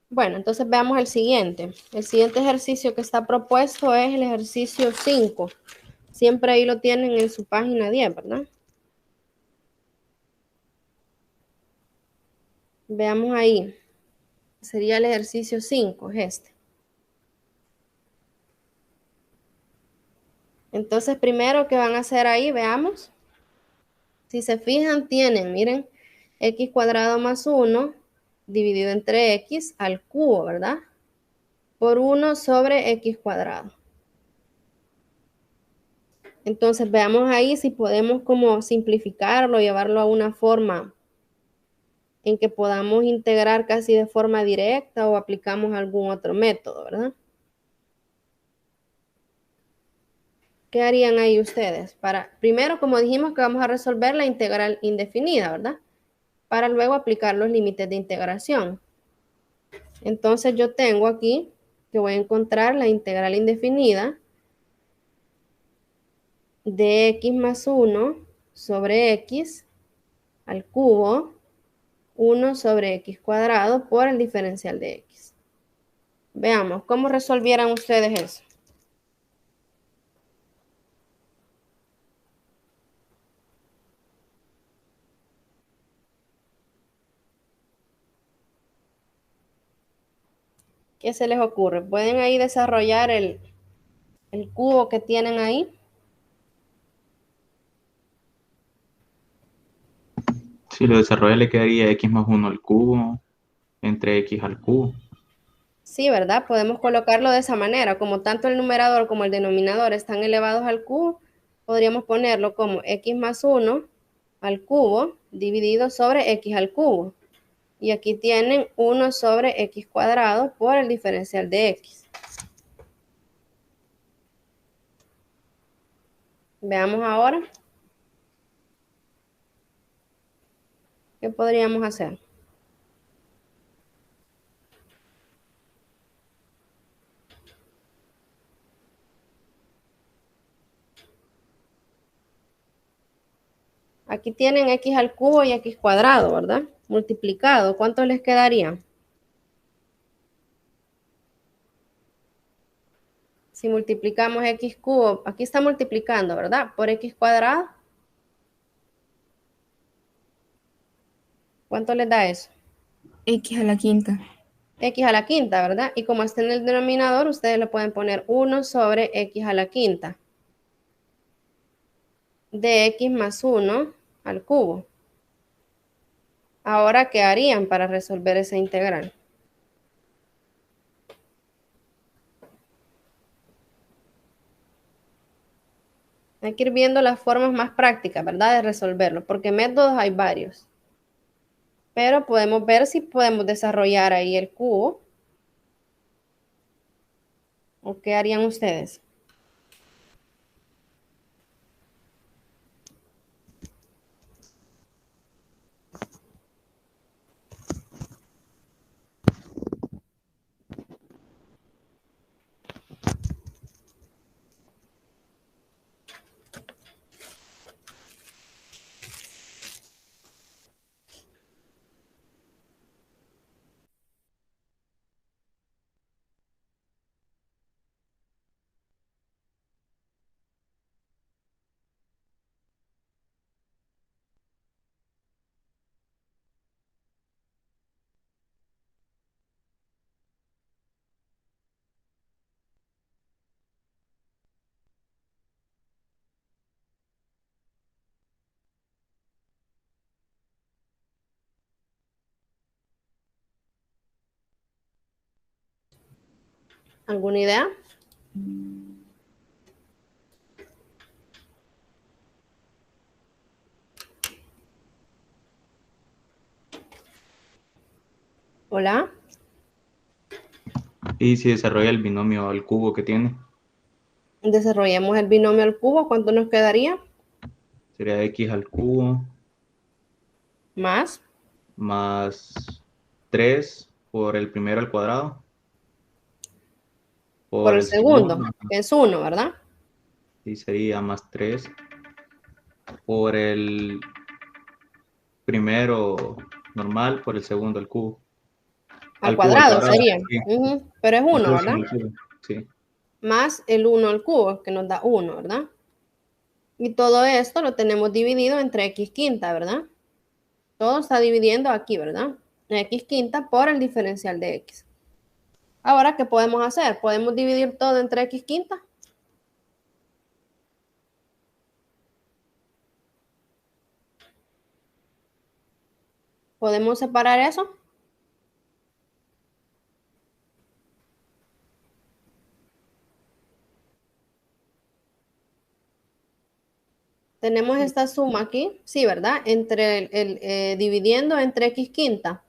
A: Bueno, entonces veamos el siguiente. El siguiente ejercicio que está propuesto es el ejercicio 5. Siempre ahí lo tienen en su página 10, ¿verdad? Veamos ahí. Sería el ejercicio 5, es este. Entonces, primero, ¿qué van a hacer ahí? Veamos. Si se fijan, tienen, miren, x cuadrado más 1 dividido entre x al cubo, ¿verdad? Por 1 sobre x cuadrado. Entonces, veamos ahí si podemos como simplificarlo, llevarlo a una forma en que podamos integrar casi de forma directa o aplicamos algún otro método, ¿verdad? ¿Qué harían ahí ustedes? Primero, como dijimos que vamos a resolver la integral indefinida, ¿verdad? Para luego aplicar los límites de integración. Entonces yo tengo aquí que voy a encontrar la integral indefinida de x más 1 sobre x al cubo 1 sobre x cuadrado por el diferencial de x. Veamos, ¿cómo resolvieran ustedes eso? ¿Qué se les ocurre? ¿Pueden ahí desarrollar el cubo que tienen ahí?
B: Si lo desarrolla le quedaría x más 1 al cubo entre x al cubo.
A: Sí, ¿verdad? Podemos colocarlo de esa manera. Como tanto el numerador como el denominador están elevados al cubo, podríamos ponerlo como x más 1 al cubo dividido sobre x al cubo. Y aquí tienen 1 sobre x cuadrado por el diferencial de x. Veamos ahora. ¿Qué podríamos hacer? Aquí tienen x al cubo y x cuadrado, ¿verdad? Multiplicado. ¿Cuánto les quedaría? Si multiplicamos x cubo, aquí está multiplicando, ¿verdad? Por x cuadrado. ¿Cuánto les da eso?
D: X a la quinta.
A: X a la quinta, ¿verdad? Y como está en el denominador, ustedes le pueden poner 1 sobre x a la quinta de x más 1 al cubo. Ahora, ¿qué harían para resolver esa integral? Hay que ir viendo las formas más prácticas, ¿verdad? De resolverlo, porque métodos hay varios. Pero podemos ver si podemos desarrollar ahí el cubo. ¿O qué harían ustedes? ¿Alguna idea? Hola.
B: Y si desarrolla el binomio al cubo que tiene,
A: Desarrollemos el binomio al cubo. ¿Cuánto nos quedaría?
B: sería x al cubo
A: Más.
B: más 3 por el primero al cuadrado,
A: Por
B: por
A: el
B: el segundo,
A: segundo, que es 1, ¿verdad?
B: y sería más 3 por el primero normal, por el segundo al cubo.
A: Al
B: Al cubo, al
A: cuadrado
B: cuadrado.
A: sería.
B: Sí.
A: Pero es 1,
B: Entonces,
A: ¿verdad?
B: al cubo, sí.
A: Más el 1 al cubo, que nos da 1, ¿verdad? Y todo esto lo tenemos dividido entre x quinta, ¿verdad? Todo está dividiendo aquí, ¿verdad? X quinta por el diferencial de x. Ahora, ¿qué podemos hacer? ¿Podemos dividir todo entre x quinta? ¿Podemos separar eso? Tenemos esta suma aquí, sí, ¿verdad? Dividiendo entre x quinta.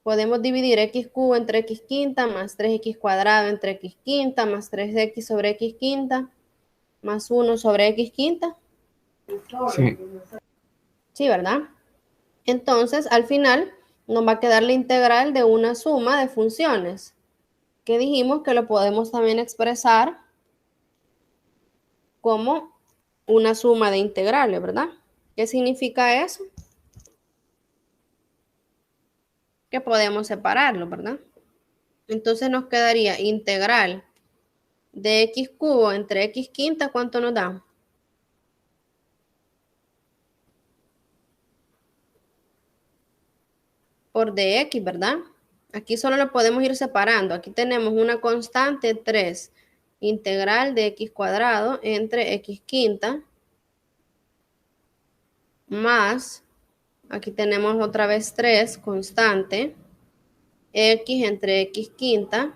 A: Podemos dividir x cubo entre x quinta más 3x cuadrado entre x quinta más 3x sobre x quinta más 1 sobre x quinta.
B: Sí.
A: Sí, ¿verdad? Entonces, al final, nos va a quedar la integral de una suma de funciones, que dijimos que lo podemos también expresar como una suma de integrales, ¿verdad? ¿Qué significa eso? Que podemos separarlo, ¿verdad? Entonces nos quedaría integral de x cubo entre x quinta, ¿cuánto nos da? Por dx, ¿verdad? Aquí solo lo podemos ir separando. Aquí tenemos una constante 3, integral de x cuadrado entre x quinta, más, aquí tenemos otra vez 3, constante, x entre x quinta,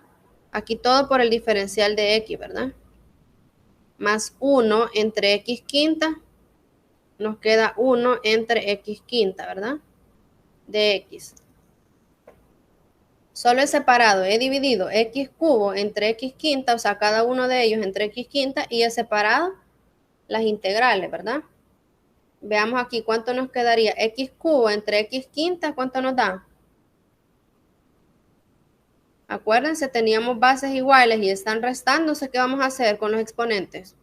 A: aquí todo por el diferencial de x, ¿verdad? Más 1 entre x quinta, nos queda 1 entre x quinta, ¿verdad? De x. Solo he separado, he dividido x cubo entre x quinta, o sea, cada uno de ellos entre x quinta, y he separado las integrales, ¿verdad? Veamos aquí cuánto nos quedaría. X cubo entre x quinta, ¿cuánto nos da? Acuérdense, teníamos bases iguales y están restándose. ¿Qué vamos a hacer con los exponentes?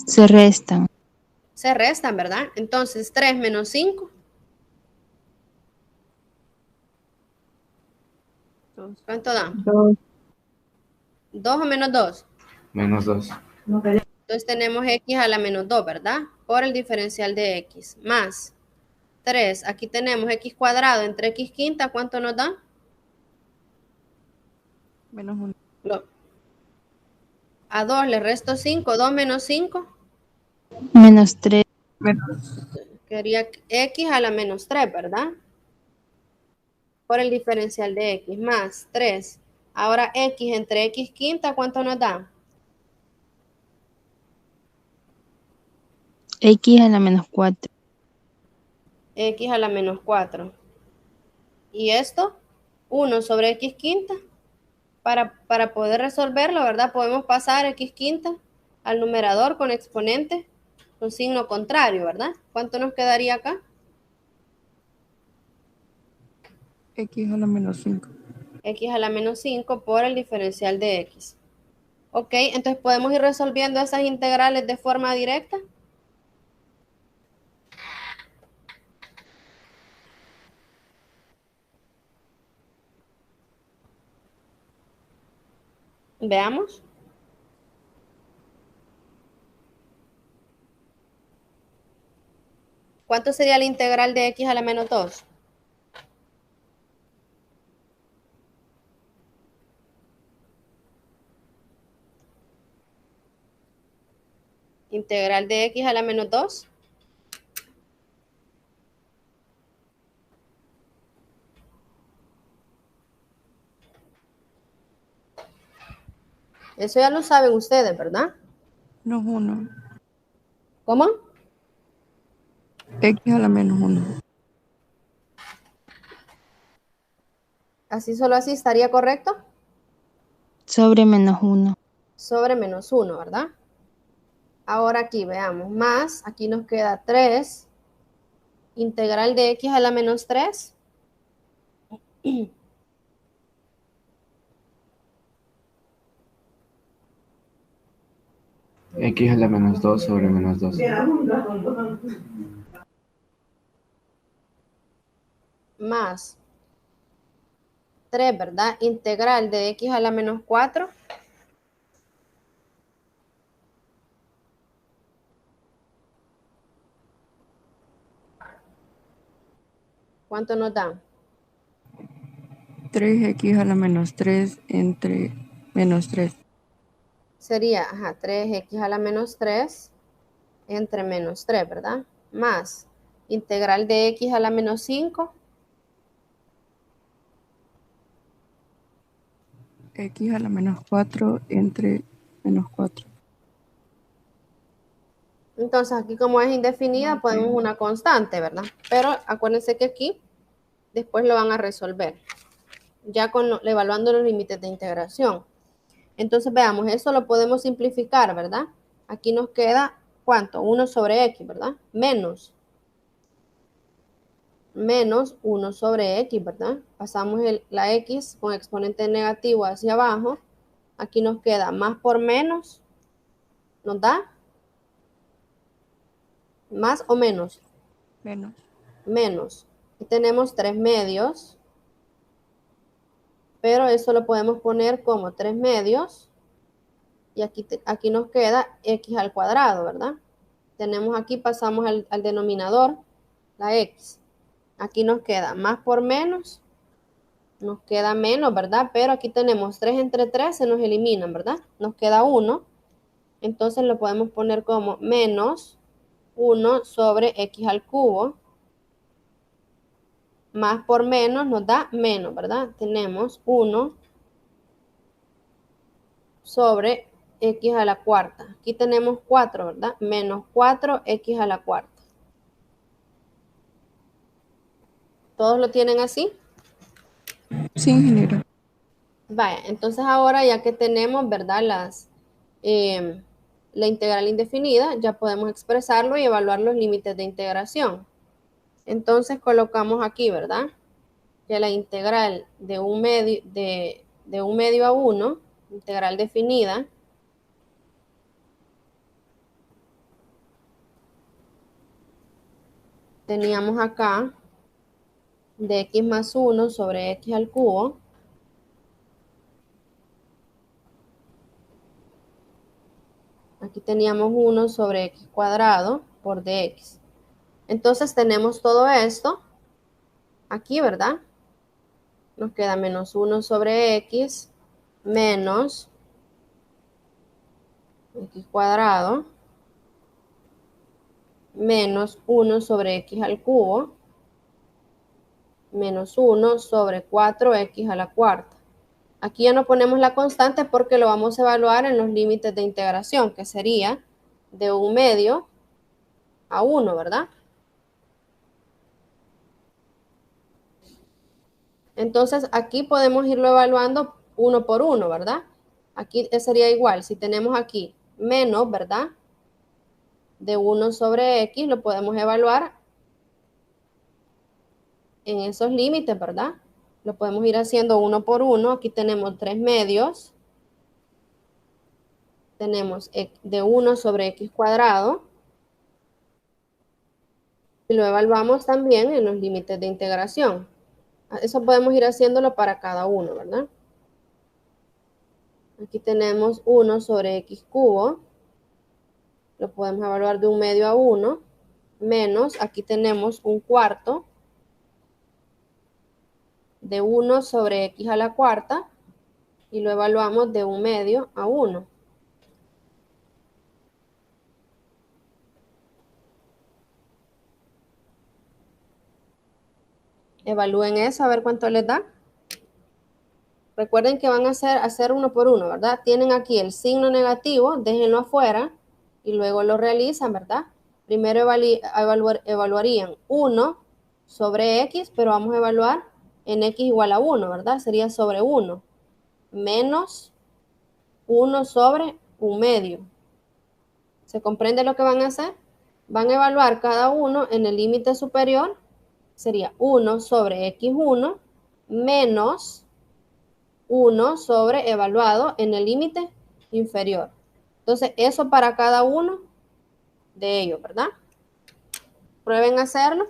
D: Se restan.
A: Se restan, ¿verdad? Entonces, 3 menos 5. ¿Cuánto da?
D: 2.
A: 2 o menos 2.
B: Menos 2.
A: Entonces tenemos x a la menos 2, ¿verdad? Por el diferencial de x. Más 3. Aquí tenemos x cuadrado entre x quinta. ¿Cuánto nos da?
C: Menos 1.
A: A 2 le resto 5. 2 menos 5.
D: Menos 3.
A: Quería x a la menos 3, ¿verdad? Por el diferencial de x. Más 3. Ahora x entre x quinta, ¿cuánto nos da?
D: X a la menos 4.
A: X a la menos 4. ¿Y esto? 1 sobre x quinta. Para poder resolverlo, ¿verdad? Podemos pasar x quinta al numerador con exponente con signo contrario, ¿verdad? ¿Cuánto nos quedaría acá?
C: X a la menos 5.
A: X a la menos 5 por el diferencial de x. Ok, entonces podemos ir resolviendo esas integrales de forma directa. Veamos. ¿Cuánto sería la integral de x a la menos 2? Integral de x a la menos 2. Eso ya lo saben ustedes, ¿verdad?
C: Menos 1.
A: ¿Cómo?
C: X a la menos 1.
A: Así solo así estaría correcto.
D: Sobre -1.
A: Sobre menos 1, ¿verdad? Ahora aquí veamos, más, aquí nos queda 3, integral de x a la menos 3.
E: X a la menos 2 sobre menos 2.
A: Más 3, ¿verdad? Integral de x a la menos 4. ¿Cuánto nos dan?
C: 3x a la menos 3 entre menos 3.
A: Sería, 3x a la menos 3 entre menos 3, ¿verdad? Más integral de x a la menos 5.
C: X a la menos 4 entre menos 4.
A: Entonces aquí como es indefinida podemos una constante, ¿verdad? Pero acuérdense que aquí después lo van a resolver, ya evaluando los límites de integración. Entonces veamos, eso lo podemos simplificar, ¿verdad? Aquí nos queda, ¿cuánto? 1 sobre x, ¿verdad? Menos 1 sobre x, ¿verdad? Pasamos la x con exponente negativo hacia abajo. Aquí nos queda más por menos, nos da más o menos.
C: Menos.
A: Menos. Y tenemos 3 medios, pero eso lo podemos poner como 3 medios. Y aquí nos queda x al cuadrado, ¿verdad? Tenemos aquí, pasamos al denominador, la x. Aquí nos queda más por menos, nos queda menos, ¿verdad? Pero aquí tenemos 3 entre 3, se nos eliminan, ¿verdad? Nos queda 1, entonces lo podemos poner como menos 1 sobre x al cubo, más por menos nos da menos, ¿verdad? Tenemos 1 sobre x a la cuarta. Aquí tenemos 4, ¿verdad? Menos 4x a la cuarta. ¿Todos lo tienen así?
C: Sí, ingeniero.
A: Vaya, entonces ahora ya que tenemos, ¿verdad? La integral indefinida, ya podemos expresarlo y evaluar los límites de integración. Entonces colocamos aquí, ¿verdad? Que la integral de un medio a 1, integral definida, teníamos acá de x más 1 sobre x al cubo. Aquí teníamos 1 sobre x cuadrado por dx. Entonces tenemos todo esto aquí, ¿verdad? Nos queda menos 1 sobre x menos x cuadrado menos 1 sobre x al cubo menos 1 sobre 4x a la cuarta. Aquí ya no ponemos la constante porque lo vamos a evaluar en los límites de integración, que sería de 1 medio a 1, ¿verdad? Entonces aquí podemos irlo evaluando uno por uno, ¿verdad? Aquí sería igual, si tenemos aquí menos, ¿verdad? De 1 sobre x, lo podemos evaluar en esos límites, ¿verdad? Lo podemos ir haciendo uno por uno. Aquí tenemos 3 medios. Tenemos de 1 sobre x cuadrado. Y lo evaluamos también en los límites de integración. Eso podemos ir haciéndolo para cada uno, ¿verdad? Aquí tenemos 1 sobre x cubo. Lo podemos evaluar de 1 medio a 1. Menos, aquí tenemos un cuarto de 1 sobre x a la cuarta. Y lo evaluamos de 1 medio a 1. Evalúen eso, a ver cuánto les da. Recuerden que van a hacer uno por uno, ¿verdad? Tienen aquí el signo negativo, déjenlo afuera y luego lo realizan, ¿verdad? Primero evaluarían 1 sobre x, pero vamos a evaluar en x igual a 1, ¿verdad? Sería sobre 1 menos 1 sobre 1/2. ¿Se comprende lo que van a hacer? Van a evaluar cada uno en el límite superior, sería 1 sobre x1 menos 1 sobre evaluado en el límite inferior. Entonces, eso para cada uno de ellos, ¿verdad? Prueben a hacerlo.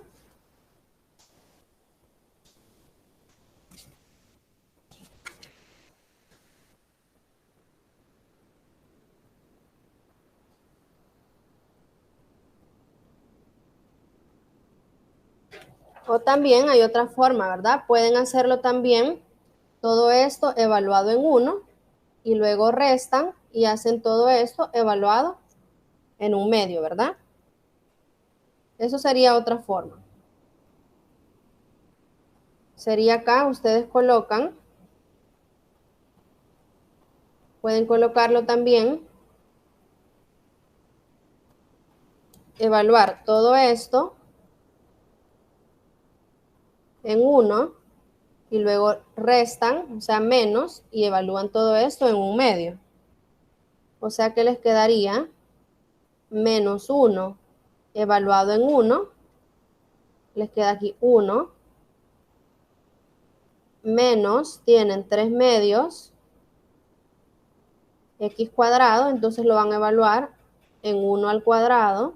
A: O también hay otra forma, ¿verdad? Pueden hacerlo también, todo esto evaluado en 1 y luego restan y hacen todo esto evaluado en 1/2, ¿verdad? Eso sería otra forma. Sería acá, ustedes colocan, pueden colocarlo también, evaluar todo esto en 1 y luego restan, o sea, menos, y evalúan todo esto en 1/2. O sea que les quedaría menos 1 evaluado en 1, les queda aquí 1, menos, tienen 3/2, x cuadrado, entonces lo van a evaluar en 1 al cuadrado,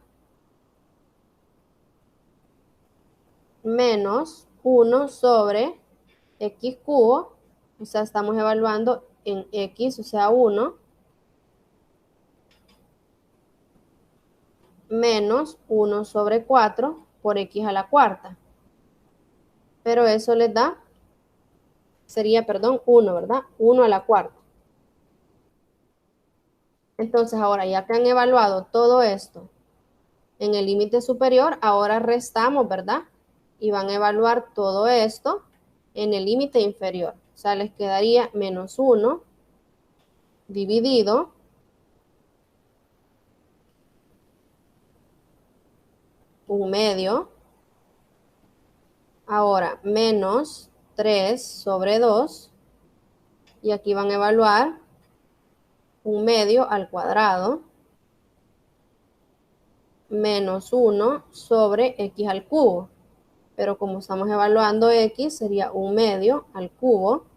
A: menos 1 sobre x cubo, o sea, estamos evaluando en x, o sea, 1, menos 1 sobre 4 por x a la cuarta. Pero eso les da, sería, perdón, 1, ¿verdad? 1 a la cuarta. Entonces, ahora ya que han evaluado todo esto en el límite superior, ahora restamos, ¿verdad? Y van a evaluar todo esto en el límite inferior. O sea, les quedaría menos 1 dividido 1/2. Ahora, menos 3 sobre 2. Y aquí van a evaluar 1/2 al cuadrado menos 1 sobre x al cubo. Pero como estamos evaluando x, sería 1/2 al cubo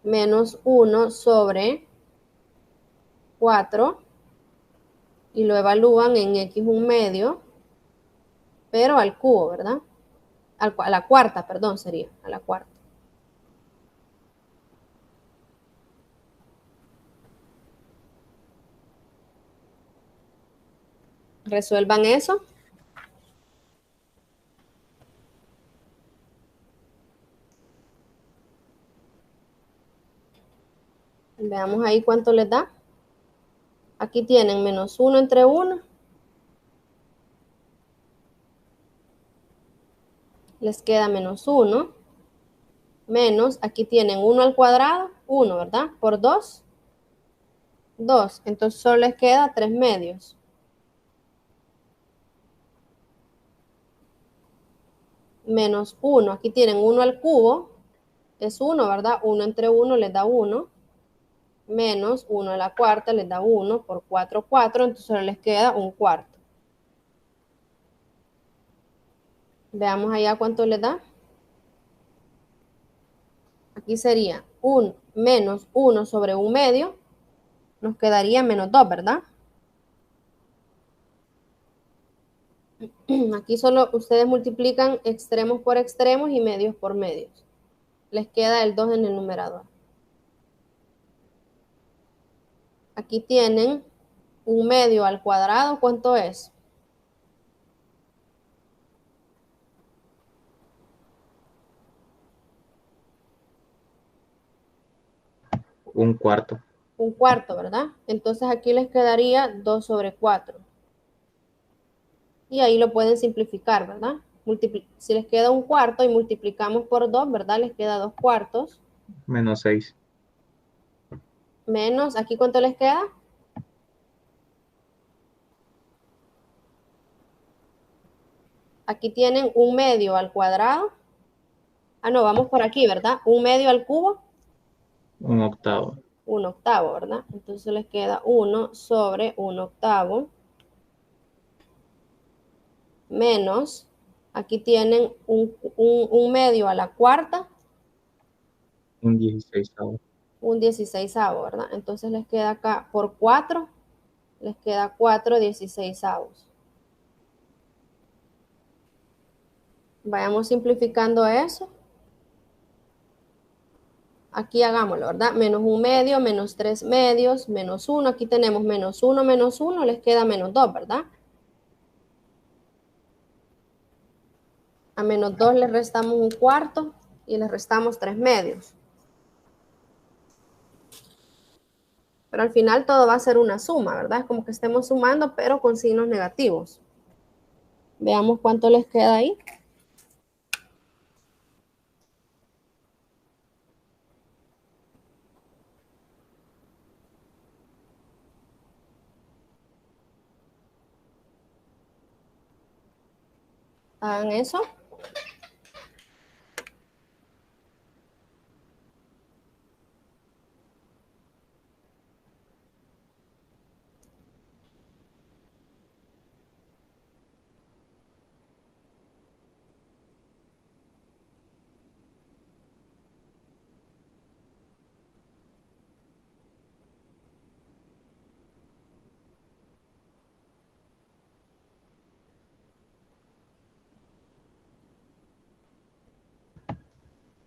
A: menos 1 sobre 4 y lo evalúan en x 1/2, pero al cubo, ¿verdad? A la cuarta, perdón, sería a la cuarta. Resuelvan eso. Veamos ahí cuánto les da. Aquí tienen menos 1 entre 1. Les queda menos 1. Menos, aquí tienen 1 al cuadrado, 1, ¿verdad? Por 2, 2. Entonces solo les queda 3/2. Menos 1. Aquí tienen 1 al cubo. Es 1, ¿verdad? 1 entre 1 les da 1. Menos 1 a la cuarta les da 1 por 4, 4. Entonces solo les queda 1/4. Veamos allá cuánto les da. Aquí sería menos 1 sobre 1/2. Nos quedaría menos 2, ¿verdad? Aquí solo ustedes multiplican extremos por extremos y medios por medios. Les queda el 2 en el numerador. Aquí tienen 1/2 al cuadrado. ¿Cuánto es?
B: Un cuarto.
A: 1/4, ¿verdad? Entonces aquí les quedaría 2 sobre 4. Y ahí lo pueden simplificar, ¿verdad? Si les queda un cuarto y multiplicamos por 2, ¿verdad? Les queda 2 cuartos.
B: Menos 6.
A: Menos, ¿aquí cuánto les queda? Aquí tienen 1/2 al cuadrado. Ah, no, vamos por aquí, ¿verdad? 1/2 al cubo.
B: 1/8.
A: 1/8, ¿verdad? Entonces les queda 1 sobre 1/8 menos, aquí tienen un medio a la cuarta,
B: Un 16.
A: un 16avo, ¿verdad? Entonces les queda acá por 4, les queda 4 16avos. Vayamos simplificando eso. Aquí hagámoslo, ¿verdad? Menos 1/2, menos 3 medios, menos 1. Aquí tenemos menos 1, les queda menos 2, ¿verdad? A menos 2 le restamos un cuarto y le restamos 3 medios. Pero al final todo va a ser una suma, ¿verdad? Es como que estemos sumando, pero con signos negativos. Veamos cuánto les queda ahí. Hagan eso.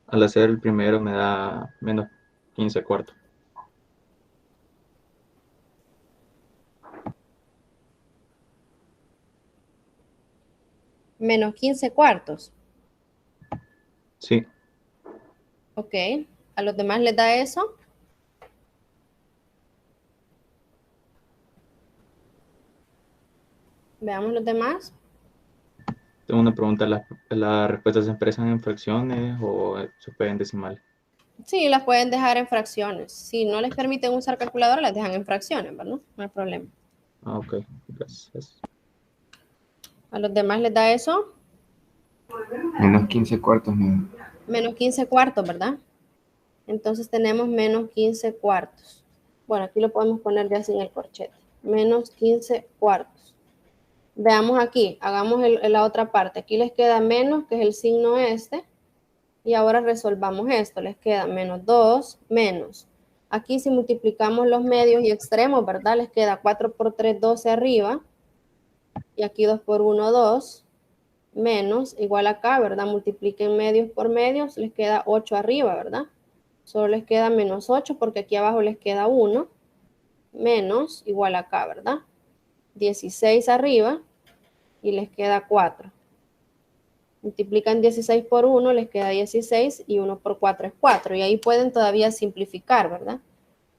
B: Al hacer el primero me da menos 15 cuartos.
A: Menos 15 cuartos.
B: Sí.
A: Ok. ¿A los demás les da eso? Veamos los demás.
B: Tengo una pregunta. ¿Las respuestas se expresan en fracciones o se pueden decimales?
A: Sí, las pueden dejar en fracciones. Si no les permiten usar calculadora, las dejan en fracciones, ¿verdad? No hay problema.
B: Ah, ok. Gracias.
A: ¿A los demás les da eso?
E: Menos 15 cuartos, ¿no?
A: Menos 15 cuartos, ¿verdad? Entonces tenemos menos 15 cuartos. Bueno, aquí lo podemos poner ya sin el corchete. Menos 15 cuartos. Veamos aquí, hagamos la otra parte. Aquí les queda menos, que es el signo este. Y ahora resolvamos esto. Les queda menos 2, menos. Aquí si multiplicamos los medios y extremos, ¿verdad? Les queda 4 por 3, 12 arriba. Y aquí 2 por 1, 2. Menos, igual acá, ¿verdad? Multipliquen medios por medios, les queda 8 arriba, ¿verdad? Solo les queda menos 8 porque aquí abajo les queda 1. Menos, igual acá, ¿verdad? 16 arriba y les queda 4. Multiplican 16 por 1, les queda 16 y 1 por 4 es 4. Y ahí pueden todavía simplificar, ¿verdad?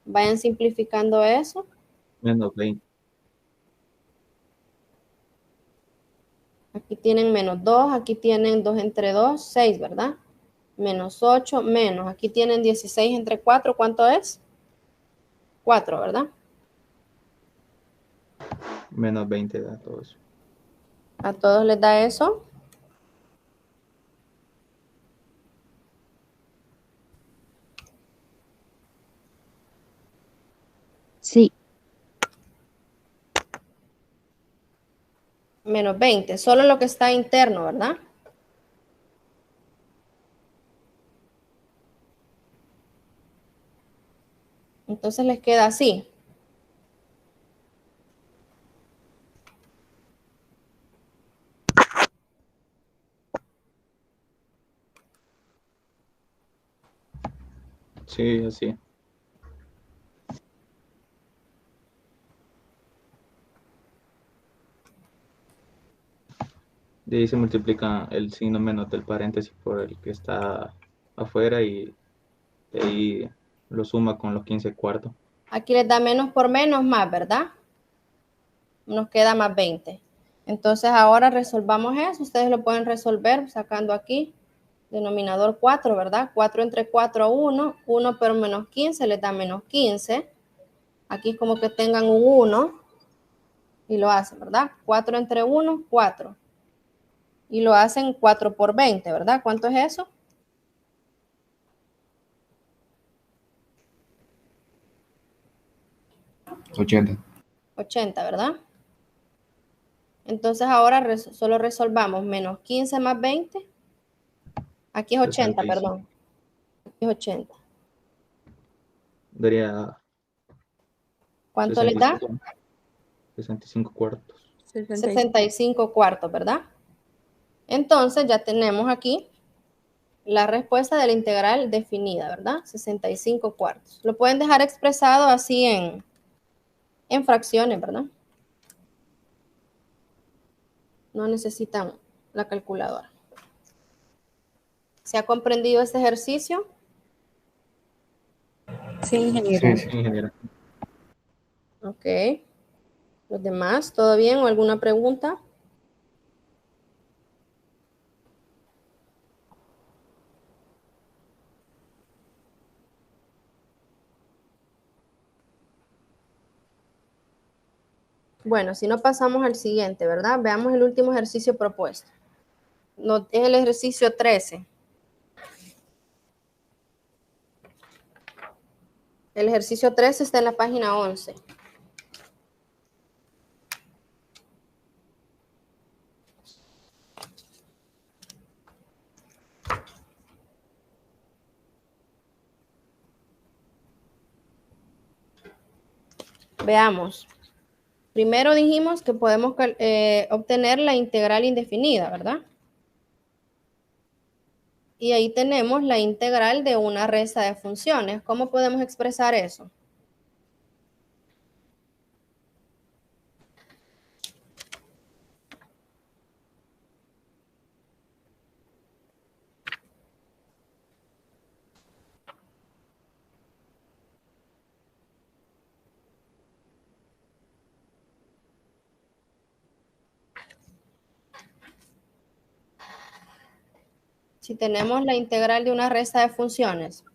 A: Vayan simplificando eso.
B: Menos 20.
A: Aquí tienen menos 2, aquí tienen 2 entre 2, 6, ¿verdad? Menos 8, menos. Aquí tienen 16 entre 4, ¿cuánto es? 4, ¿verdad?
B: Menos 20 da todo eso.
A: ¿A todos les da eso?
D: Sí.
A: Menos 20, solo lo que está interno, ¿verdad? Entonces les queda así.
B: Sí, así. De ahí se multiplica el signo menos del paréntesis por el que está afuera y de ahí lo suma con los 15 cuartos.
A: Aquí les da menos por menos más, ¿verdad? Nos queda más 20. Entonces ahora resolvamos eso. Ustedes lo pueden resolver sacando aquí denominador 4, ¿verdad? 4 entre 4, 1. 1 por menos 15 les da menos 15. Aquí es como que tengan un 1 y lo hacen, ¿verdad? 4 entre 1, 4. Y lo hacen 4 por 20, ¿verdad? ¿Cuánto es eso?
E: 80.
A: 80, ¿verdad? Entonces ahora solo resolvamos menos 15 más 20. Aquí es 80,
B: 65.
A: perdón. Aquí es 80.
B: Daría
A: ¿Cuánto le da?
B: 65, 65 cuartos.
A: 65 cuartos, ¿verdad? Entonces ya tenemos aquí la respuesta de la integral definida, ¿verdad? 65 cuartos. Lo pueden dejar expresado así en fracciones, ¿verdad? No necesitan la calculadora. ¿Se ha comprendido este ejercicio?
C: Sí, ingeniero.
E: Sí,
B: Sí,
E: sí.
B: ingeniero.
A: Ok. ¿Los demás? ¿Todo bien o alguna pregunta? Bueno, si no pasamos al siguiente, ¿verdad? Veamos el último ejercicio propuesto. Es el ejercicio 13. El ejercicio 13 está en la página 11. Veamos. Primero dijimos que podemos obtener la integral indefinida, ¿verdad? Y ahí tenemos la integral de una resta de funciones. ¿Cómo podemos expresar eso? Si tenemos la integral de una resta de funciones.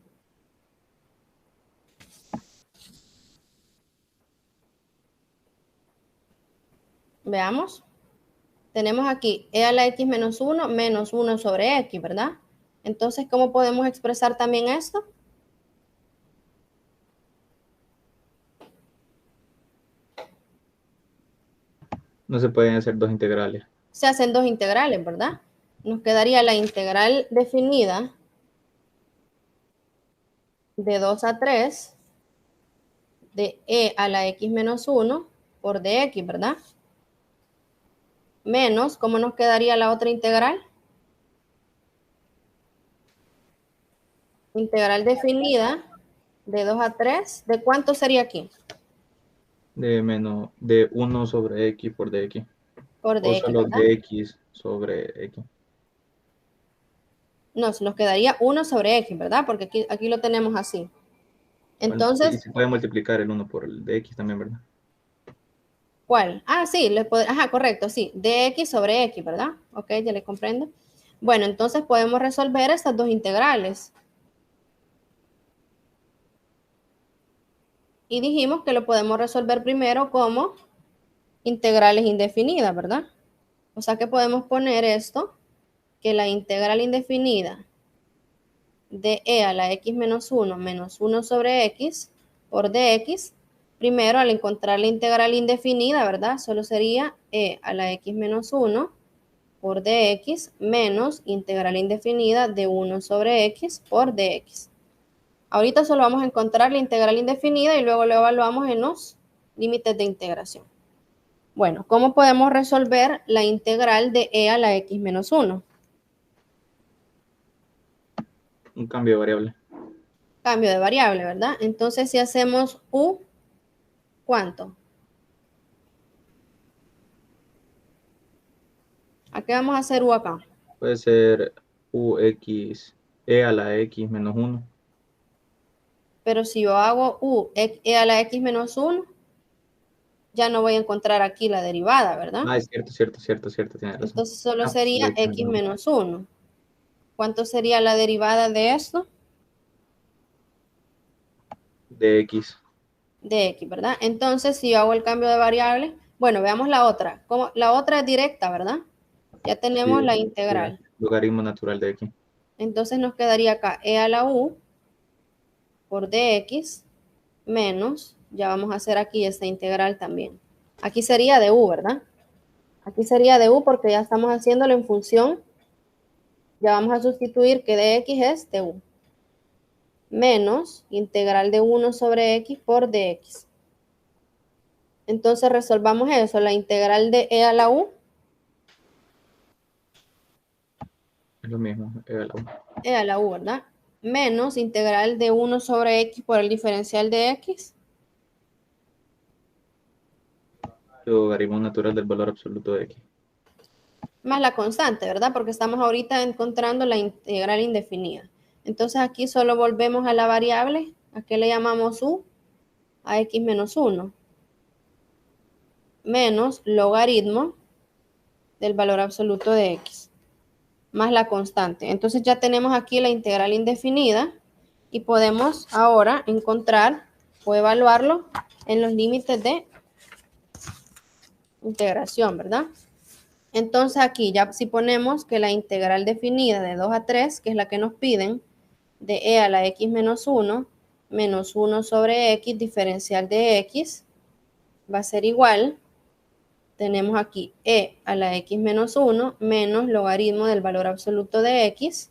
A: Veamos. Tenemos aquí e a la x menos 1 sobre x, ¿verdad? Entonces, ¿cómo podemos expresar también esto?
B: No se pueden hacer dos integrales.
A: Se hacen dos integrales, ¿verdad? Nos quedaría la integral definida de 2 a 3 de e a la x menos 1 por dx, ¿verdad? Menos, ¿cómo nos quedaría la otra integral? Integral definida de 2 a 3. ¿De cuánto sería aquí?
B: De 1 sobre x por dx.
A: Por
B: O
A: dx,
B: solo
A: ¿verdad?
B: dx sobre x.
A: No, nos quedaría 1 sobre x, ¿verdad? Porque aquí lo tenemos así.
B: Bueno, sí, y
A: Entonces,
B: se puede multiplicar el 1 por el dx también, ¿verdad?
A: ¿cuál? Ah, sí, ajá, correcto, sí. Dx sobre x, ¿verdad? Ok, ya le comprendo. Bueno, entonces podemos resolver estas dos integrales. Y dijimos que lo podemos resolver primero como integrales indefinidas, ¿verdad? O sea que podemos poner esto, que la integral indefinida de e a la x menos 1 sobre x por dx, primero al encontrar la integral indefinida, ¿verdad? Solo sería e a la x menos 1 por dx menos integral indefinida de 1 sobre x por dx. Ahorita solo vamos a encontrar la integral indefinida y luego lo evaluamos en los límites de integración. Bueno, ¿cómo podemos resolver la integral de e a la x menos 1?
B: Un cambio de variable.
A: Cambio de variable, ¿verdad? Entonces, si hacemos u, ¿cuánto? ¿A qué vamos a hacer u acá?
B: Puede ser ux, e a la x menos 1.
A: Pero si yo hago u, e a la x menos 1, ya no voy a encontrar aquí la derivada, ¿verdad?
B: Ah, es cierto, cierto, cierto, cierto, tiene razón.
A: Entonces solo
B: Ah,
A: sería
B: de hecho,
A: x
B: no.
A: menos 1. ¿Cuánto sería la derivada de esto?
B: De X.
A: De x, ¿verdad? Entonces, si yo hago el cambio de variable, bueno, veamos la otra. Como la otra es directa, ¿verdad? Ya tenemos
B: Sí,
A: la
B: sería
A: integral.
B: logaritmo natural de X.
A: Entonces nos quedaría acá e a la u por dx menos, ya vamos a hacer aquí esta integral también. Aquí sería de u, ¿verdad? Aquí sería de u porque ya estamos haciéndolo en función. Ya vamos a sustituir que dx es de u. Menos integral de 1 sobre x por dx. Entonces resolvamos eso, la integral de e a la u.
B: Es lo mismo.
A: E a la u, ¿verdad? Menos integral de 1 sobre x por el diferencial de x.
B: Logaritmo natural del valor absoluto de X.
A: Más la constante, ¿verdad? Porque estamos ahorita encontrando la integral indefinida. Entonces aquí solo volvemos a la variable. ¿A qué le llamamos u? A x menos 1. Menos logaritmo del valor absoluto de x. Más la constante. Entonces ya tenemos aquí la integral indefinida. Y podemos ahora encontrar o evaluarlo en los límites de integración, ¿verdad? Entonces aquí ya si ponemos que la integral definida de 2 a 3, que es la que nos piden, de e a la x menos 1, menos 1 sobre x diferencial de x, va a ser igual, tenemos aquí e a la x menos 1 menos logaritmo del valor absoluto de x,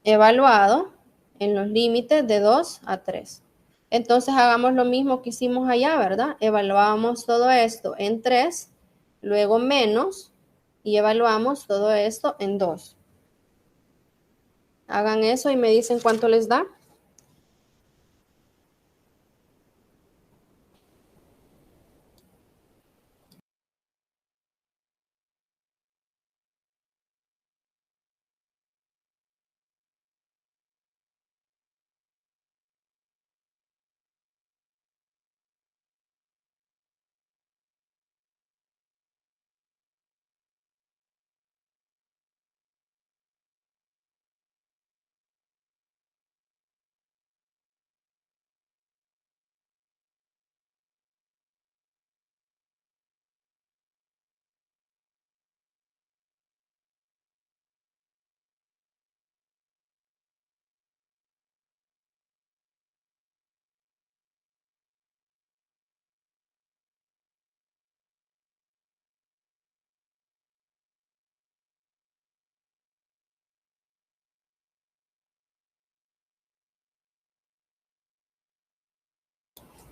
A: evaluado en los límites de 2 a 3. Entonces hagamos lo mismo que hicimos allá, ¿verdad? Evaluamos todo esto en 3, luego menos, y evaluamos todo esto en 2. Hagan eso y me dicen cuánto les da.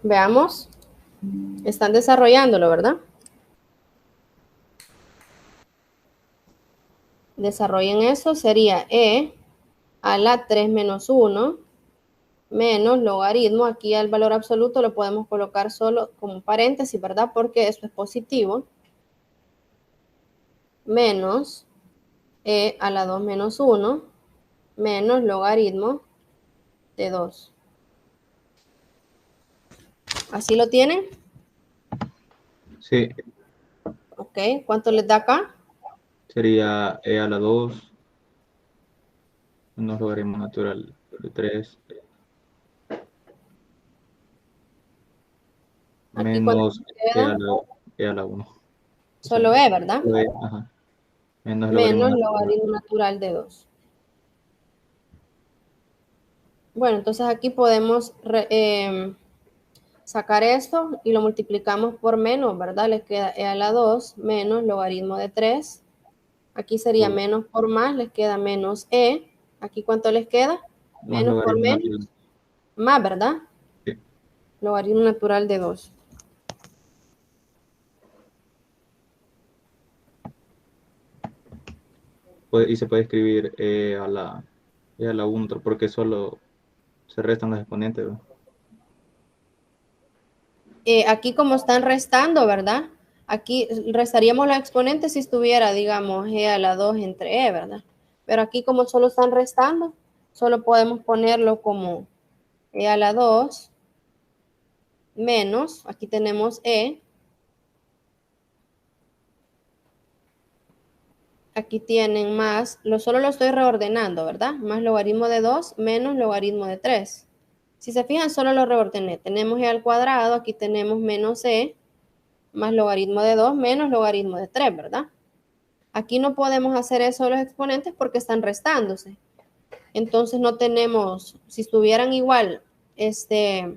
A: Veamos. Están desarrollándolo, ¿verdad? Desarrollen eso. Sería e a la 3 menos 1 menos logaritmo. Aquí al valor absoluto lo podemos colocar solo como paréntesis, ¿verdad? Porque esto es positivo. Menos e a la 2 menos 1 menos logaritmo de 2. ¿Así lo tienen?
B: Sí,
A: Ok. ¿Cuánto les da acá?
B: sería e a la 2 menos logaritmo natural de 3
A: Aquí cuánto
B: menos
A: queda.
B: e a la 1. O sea,
A: Solo e, ¿verdad?
B: ajá, menos logaritmo
A: Menos
B: natural.
A: logaritmo natural de 2. Bueno, entonces aquí podemos sacar esto y lo multiplicamos por menos, ¿verdad? Les queda e a la 2 menos logaritmo de 3. Aquí sería
B: Por
A: menos por más, les queda menos e. Aquí ¿cuánto les queda?
B: más
A: Menos por
B: logaritmo natural.
A: menos, más, ¿verdad?
B: Sí.
A: Logaritmo natural de 2.
B: Y se puede escribir e a la 1 porque solo se restan los exponentes, ¿verdad?
A: Aquí como están restando, ¿verdad? Aquí restaríamos los exponentes si estuviera, digamos, e a la 2 entre e, ¿verdad? Pero aquí como solo están restando, solo podemos ponerlo como e a la 2 menos, aquí tenemos E. Aquí tienen más, solo lo estoy reordenando, ¿verdad? Más logaritmo de 2 menos logaritmo de 3. Si se fijan, solo lo reordené. Tenemos E al cuadrado, aquí tenemos menos E, más logaritmo de 2 menos logaritmo de 3, ¿verdad? Aquí no podemos hacer eso de los exponentes porque están restándose. Entonces no tenemos, si estuvieran igual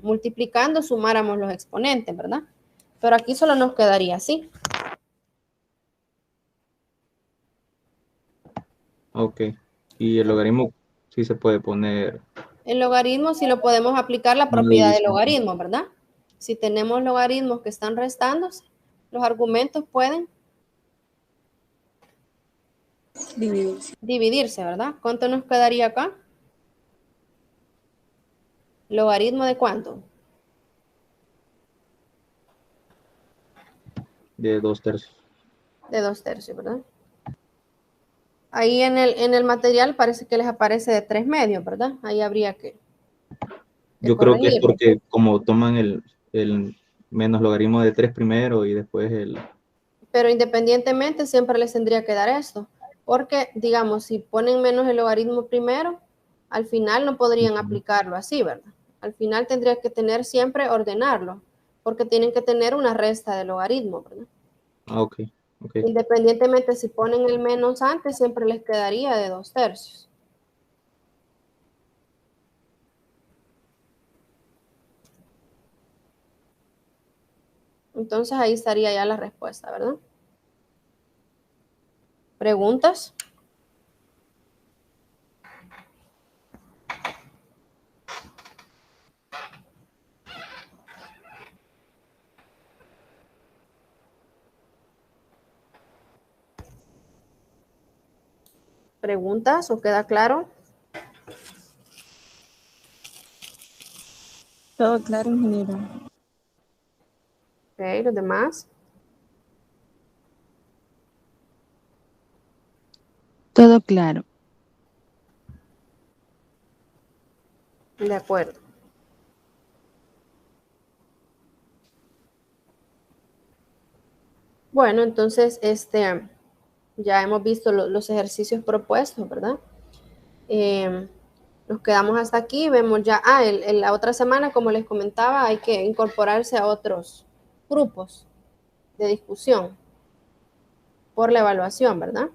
A: multiplicando, sumáramos los exponentes, ¿verdad? Pero aquí solo nos quedaría así.
B: Ok. Y el logaritmo sí se puede poner.
A: El logaritmo sí lo podemos aplicar la
B: Una
A: propiedad de
B: división.
A: logaritmo, ¿verdad? Si tenemos logaritmos que están restándose, los argumentos pueden dividirse, ¿verdad? ¿Cuánto nos quedaría acá? ¿Logaritmo de cuánto?
B: De 2/3.
A: De 2/3, ¿verdad? Ahí en el material parece que les aparece de 3/2, ¿verdad? Ahí habría que
B: Yo creo que es
A: corregirlo.
B: porque como toman el menos logaritmo de 3 primero y después el...
A: Pero independientemente siempre les tendría que dar esto. Porque, digamos, si ponen menos el logaritmo primero, al final no podrían aplicarlo así, ¿verdad? Al final tendría que tener siempre ordenarlo, porque tienen que tener una resta de logaritmo, ¿verdad?
B: Ah, ok. Ok.
A: Independientemente si ponen el menos antes, siempre les quedaría de 2/3. Entonces ahí estaría ya la respuesta, ¿verdad? ¿Preguntas? ¿Preguntas o queda claro?
D: Todo claro, ingeniero.
A: Ok, los demás.
D: Todo claro.
A: De acuerdo. Bueno, entonces, ya hemos visto los ejercicios propuestos, ¿verdad? Nos quedamos hasta aquí, vemos ya, la otra semana, como les comentaba, hay que incorporarse a otros grupos de discusión por la evaluación, ¿verdad?